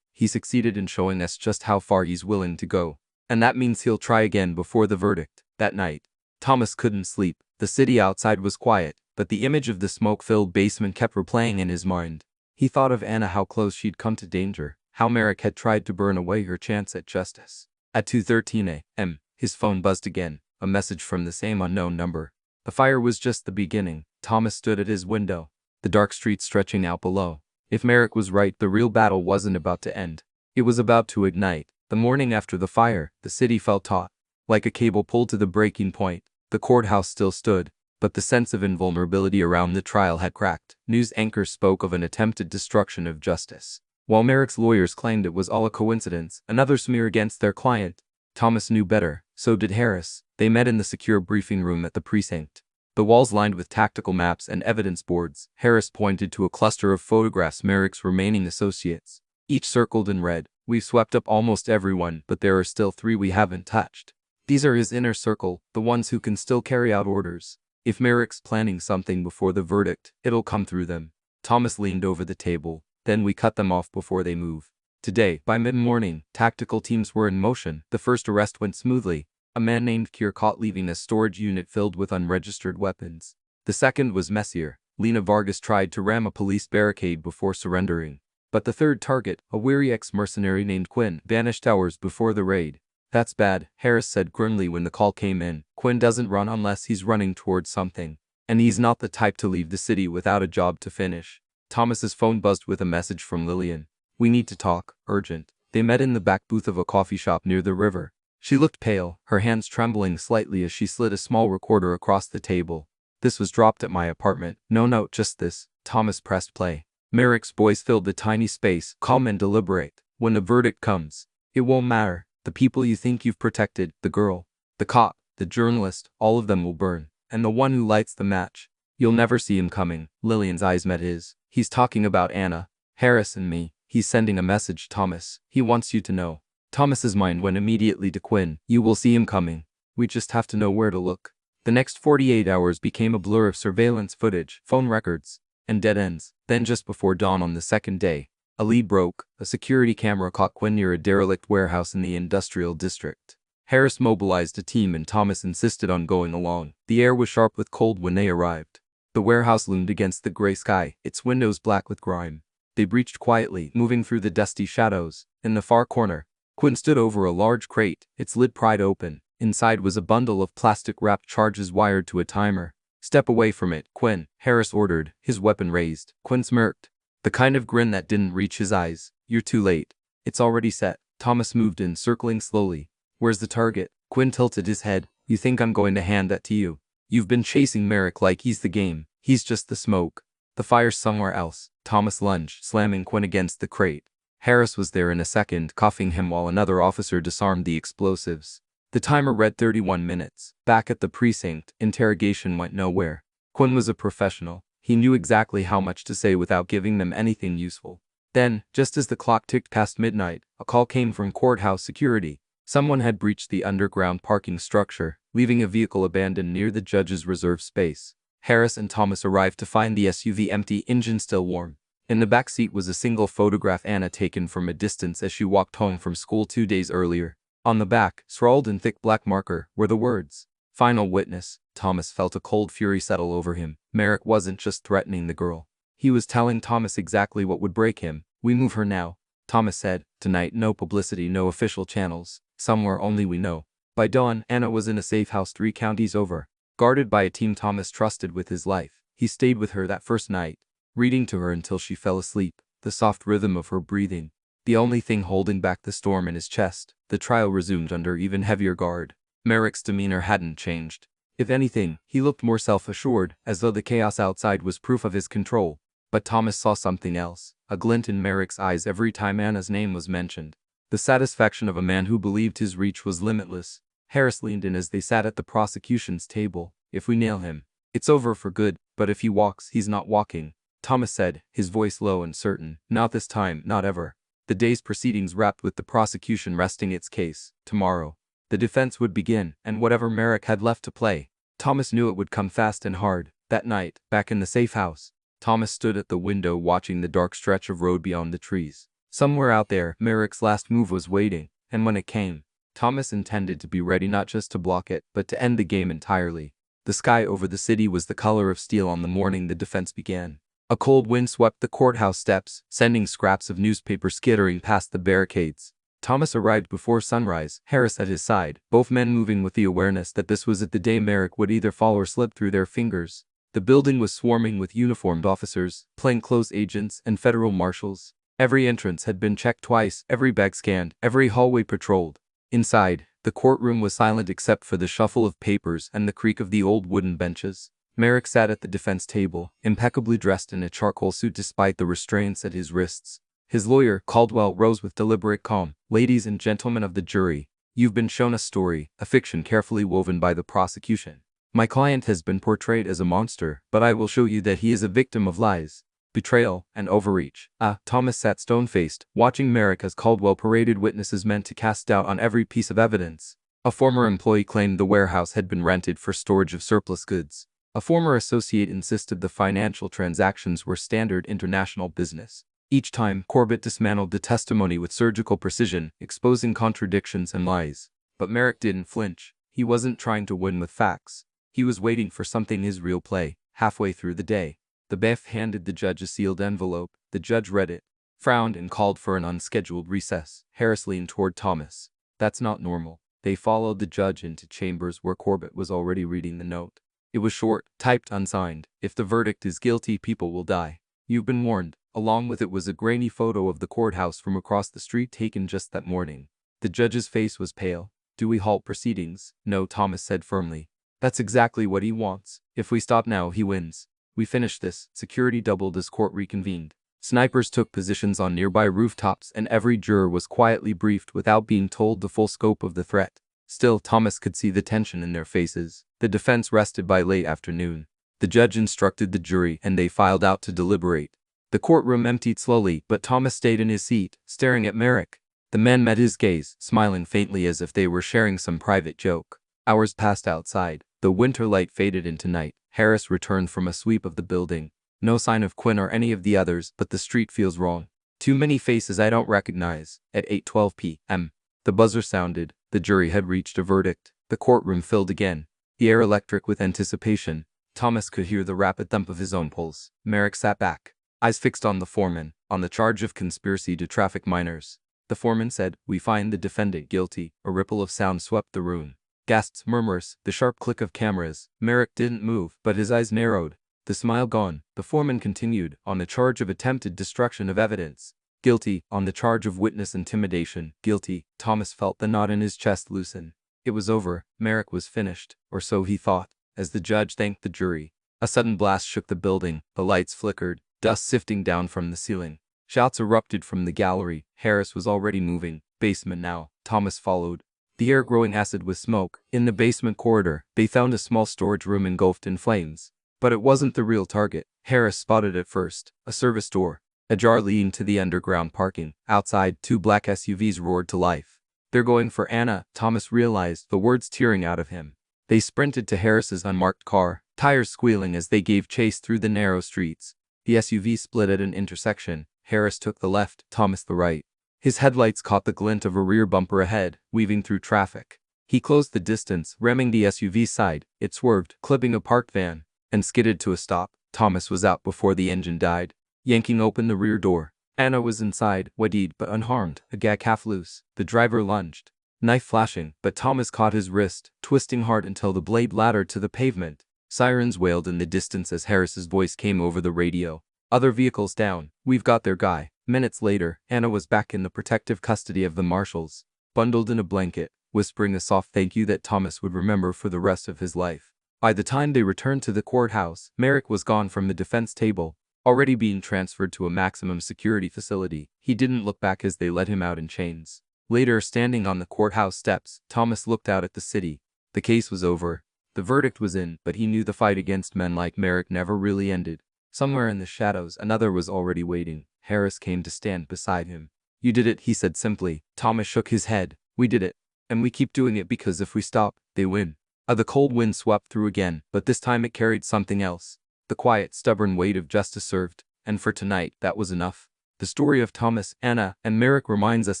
He succeeded in showing us just how far he's willing to go. And that means he'll try again before the verdict. That night, Thomas couldn't sleep. The city outside was quiet, but the image of the smoke-filled basement kept replaying in his mind. He thought of Anna, how close she'd come to danger, how Merrick had tried to burn away her chance at justice. At 2:13 a.m., his phone buzzed again, a message from the same unknown number. The fire was just the beginning. Thomas stood at his window, the dark street stretching out below. If Merrick was right, the real battle wasn't about to end. It was about to ignite. The morning after the fire, the city felt taut, like a cable pulled to the breaking point. The courthouse still stood, but the sense of invulnerability around the trial had cracked. News anchors spoke of an attempted destruction of justice, while Merrick's lawyers claimed it was all a coincidence, another smear against their client. Thomas knew better. So did Harris. They met in the secure briefing room at the precinct. The walls lined with tactical maps and evidence boards. Harris pointed to a cluster of photographs Merrick's remaining associates, each circled in red. We've swept up almost everyone, but there are still 3 we haven't touched. These are his inner circle, the ones who can still carry out orders. If Merrick's planning something before the verdict, it'll come through them. Thomas leaned over the table. Then we cut them off before they move. Today, by mid-morning, tactical teams were in motion. The first arrest went smoothly. A man named Kier caught leaving a storage unit filled with unregistered weapons. The second was messier. Lena Vargas tried to ram a police barricade before surrendering. But the third target, a weary ex-mercenary named Quinn, vanished hours before the raid. That's bad, Harris said grimly when the call came in. Quinn doesn't run unless he's running towards something. And he's not the type to leave the city without a job to finish. Thomas's phone buzzed with a message from Lillian. We need to talk, urgent. They met in the back booth of a coffee shop near the river. She looked pale, her hands trembling slightly as she slid a small recorder across the table. This was dropped at my apartment. No, just this. Thomas pressed play. Merrick's voice filled the tiny space, calm and deliberate. When the verdict comes, it won't matter. The people you think you've protected, the girl, the cop, the journalist, all of them will burn. And the one who lights the match, you'll never see him coming. Lillian's eyes met his. He's talking about Anna, Harris and me. He's sending a message, Thomas. He wants you to know. Thomas's mind went immediately to Quinn. You will see him coming. We just have to know where to look. The next 48 hours became a blur of surveillance footage, phone records, and dead ends. Then just before dawn on the second day, a lead broke. A security camera caught Quinn near a derelict warehouse in the industrial district. Harris mobilized a team and Thomas insisted on going along. The air was sharp with cold when they arrived. The warehouse loomed against the gray sky, its windows black with grime. They breached quietly, moving through the dusty shadows. In the far corner, Quinn stood over a large crate, its lid pried open. Inside was a bundle of plastic-wrapped charges wired to a timer. "Step away from it, Quinn," Harris ordered, his weapon raised. Quinn smirked, the kind of grin that didn't reach his eyes. "You're too late. It's already set." Thomas moved in, circling slowly. "Where's the target?" Quinn tilted his head. "You think I'm going to hand that to you? You've been chasing Merrick like he's the game. He's just the smoke. The fire's somewhere else." Thomas lunged, slamming Quinn against the crate. Harris was there in a second, cuffing him while another officer disarmed the explosives. The timer read 31 minutes. Back at the precinct, interrogation went nowhere. Quinn was a professional. He knew exactly how much to say without giving them anything useful. Then, just as the clock ticked past midnight, a call came from courthouse security. Someone had breached the underground parking structure, leaving a vehicle abandoned near the judge's reserved space. Harris and Thomas arrived to find the SUV empty, engine still warm. In the back seat was a single photograph Anna taken from a distance as she walked home from school 2 days earlier. On the back, scrawled in thick black marker, were the words, "Final witness." Thomas felt a cold fury settle over him. Merrick wasn't just threatening the girl. He was telling Thomas exactly what would break him. "We move her now," Thomas said. "Tonight, no publicity, no official channels. Somewhere only we know." By dawn, Anna was in a safe house 3 counties over, guarded by a team Thomas trusted with his life. He stayed with her that first night, reading to her until she fell asleep, the soft rhythm of her breathing the only thing holding back the storm in his chest. The trial resumed under even heavier guard. Merrick's demeanor hadn't changed. If anything, he looked more self-assured, as though the chaos outside was proof of his control. But Thomas saw something else, a glint in Merrick's eyes every time Anna's name was mentioned. The satisfaction of a man who believed his reach was limitless. Harris leaned in as they sat at the prosecution's table. "If we nail him, it's over for good, but if he walks, he's not walking," Thomas said, his voice low and certain. "Not this time, not ever." The day's proceedings wrapped with the prosecution resting its case. Tomorrow, the defense would begin, and whatever Merrick had left to play, Thomas knew it would come fast and hard. That night, back in the safe house, Thomas stood at the window watching the dark stretch of road beyond the trees. Somewhere out there, Merrick's last move was waiting, and when it came, Thomas intended to be ready not just to block it, but to end the game entirely. The sky over the city was the color of steel on the morning the defense began. A cold wind swept the courthouse steps, sending scraps of newspaper skittering past the barricades. Thomas arrived before sunrise, Harris at his side, both men moving with the awareness that this was it the day Merrick would either fall or slip through their fingers. The building was swarming with uniformed officers, plainclothes agents, and federal marshals. Every entrance had been checked twice, every bag scanned, every hallway patrolled. Inside, the courtroom was silent except for the shuffle of papers and the creak of the old wooden benches. Merrick sat at the defense table, impeccably dressed in a charcoal suit despite the restraints at his wrists. His lawyer, Caldwell, rose with deliberate calm. "Ladies and gentlemen of the jury, you've been shown a story, a fiction carefully woven by the prosecution. My client has been portrayed as a monster, but I will show you that he is a victim of lies, betrayal, and overreach." Thomas sat stone-faced, watching Merrick as Caldwell paraded witnesses meant to cast doubt on every piece of evidence. A former employee claimed the warehouse had been rented for storage of surplus goods. A former associate insisted the financial transactions were standard international business. Each time, Corbett dismantled the testimony with surgical precision, exposing contradictions and lies. But Merrick didn't flinch. He wasn't trying to win with facts. He was waiting for something, his real play. Halfway through the day, the bailiff handed the judge a sealed envelope. The judge read it, frowned, and called for an unscheduled recess. Harris leaned toward Thomas. "That's not normal." They followed the judge into chambers where Corbett was already reading the note. It was short, typed, unsigned. "If the verdict is guilty, people will die. You've been warned." Along with it was a grainy photo of the courthouse from across the street taken just that morning. The judge's face was pale. "Do we halt proceedings?" "No," Thomas said firmly. "That's exactly what he wants. If we stop now, he wins. We finish this." Security doubled as court reconvened. Snipers took positions on nearby rooftops, and every juror was quietly briefed without being told the full scope of the threat. Still, Thomas could see the tension in their faces. The defense rested by late afternoon. The judge instructed the jury, and they filed out to deliberate. The courtroom emptied slowly, but Thomas stayed in his seat, staring at Merrick. The men met his gaze, smiling faintly as if they were sharing some private joke. Hours passed outside. The winter light faded into night. Harris returned from a sweep of the building. "No sign of Quinn or any of the others, but the street feels wrong. Too many faces I don't recognize." At 8:12 p.m., the buzzer sounded. The jury had reached a verdict. The courtroom filled again, the air electric with anticipation. Thomas could hear the rapid thump of his own pulse. Merrick sat back, eyes fixed on the foreman. "On the charge of conspiracy to traffic minors," the foreman said, "we find the defendant guilty." A ripple of sound swept the room. Gasps murmurs, the sharp click of cameras. Merrick didn't move, but his eyes narrowed. The smile gone, the foreman continued, on the charge of attempted destruction of evidence. Guilty, on the charge of witness intimidation. Guilty. Thomas felt the knot in his chest loosen. It was over. Merrick was finished, or so he thought, as the judge thanked the jury. A sudden blast shook the building, the lights flickered, dust sifting down from the ceiling. Shouts erupted from the gallery. Harris was already moving. Basement now. Thomas followed, the air growing acid with smoke. In the basement corridor, they found a small storage room engulfed in flames. But it wasn't the real target. Harris spotted it first. A service door, ajar leading to the underground parking. Outside, 2 black SUVs roared to life. "They're going for Anna," Thomas realized, the words tearing out of him. They sprinted to Harris's unmarked car, tires squealing as they gave chase through the narrow streets. The SUV split at an intersection. Harris took the left, Thomas the right. His headlights caught the glint of a rear bumper ahead, weaving through traffic. He closed the distance, ramming the SUV's side. It swerved, clipping a parked van, and skidded to a stop. Thomas was out before the engine died, yanking open the rear door. Anna was inside, wet but unharmed, a gag half loose. The driver lunged, knife flashing, but Thomas caught his wrist, twisting hard until the blade laddered to the pavement. Sirens wailed in the distance as Harris's voice came over the radio. "Other vehicles down. We've got their guy." Minutes later, Anna was back in the protective custody of the marshals, bundled in a blanket, whispering a soft thank you that Thomas would remember for the rest of his life. By the time they returned to the courthouse, Merrick was gone from the defense table, already being transferred to a maximum security facility. He didn't look back as they let him out in chains. Later, standing on the courthouse steps, Thomas looked out at the city. The case was over. The verdict was in, but he knew the fight against men like Merrick never really ended. Somewhere in the shadows, another was already waiting. Harris came to stand beside him. "You did it," he said simply. Thomas shook his head. "We did it. And we keep doing it because if we stop, they win." The cold wind swept through again, but this time it carried something else. The quiet, stubborn weight of justice served, and for tonight, that was enough. The story of Thomas, Anna, and Merrick reminds us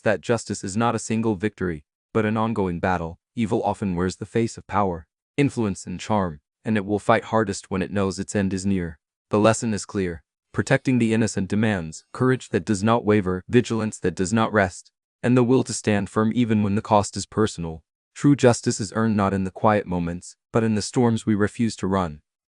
that justice is not a single victory, but an ongoing battle. Evil often wears the face of power, influence, and charm, and it will fight hardest when it knows its end is near. The lesson is clear. Protecting the innocent demands courage that does not waver, vigilance that does not rest, and the will to stand firm even when the cost is personal. True justice is earned not in the quiet moments, but in the storms we refuse to run.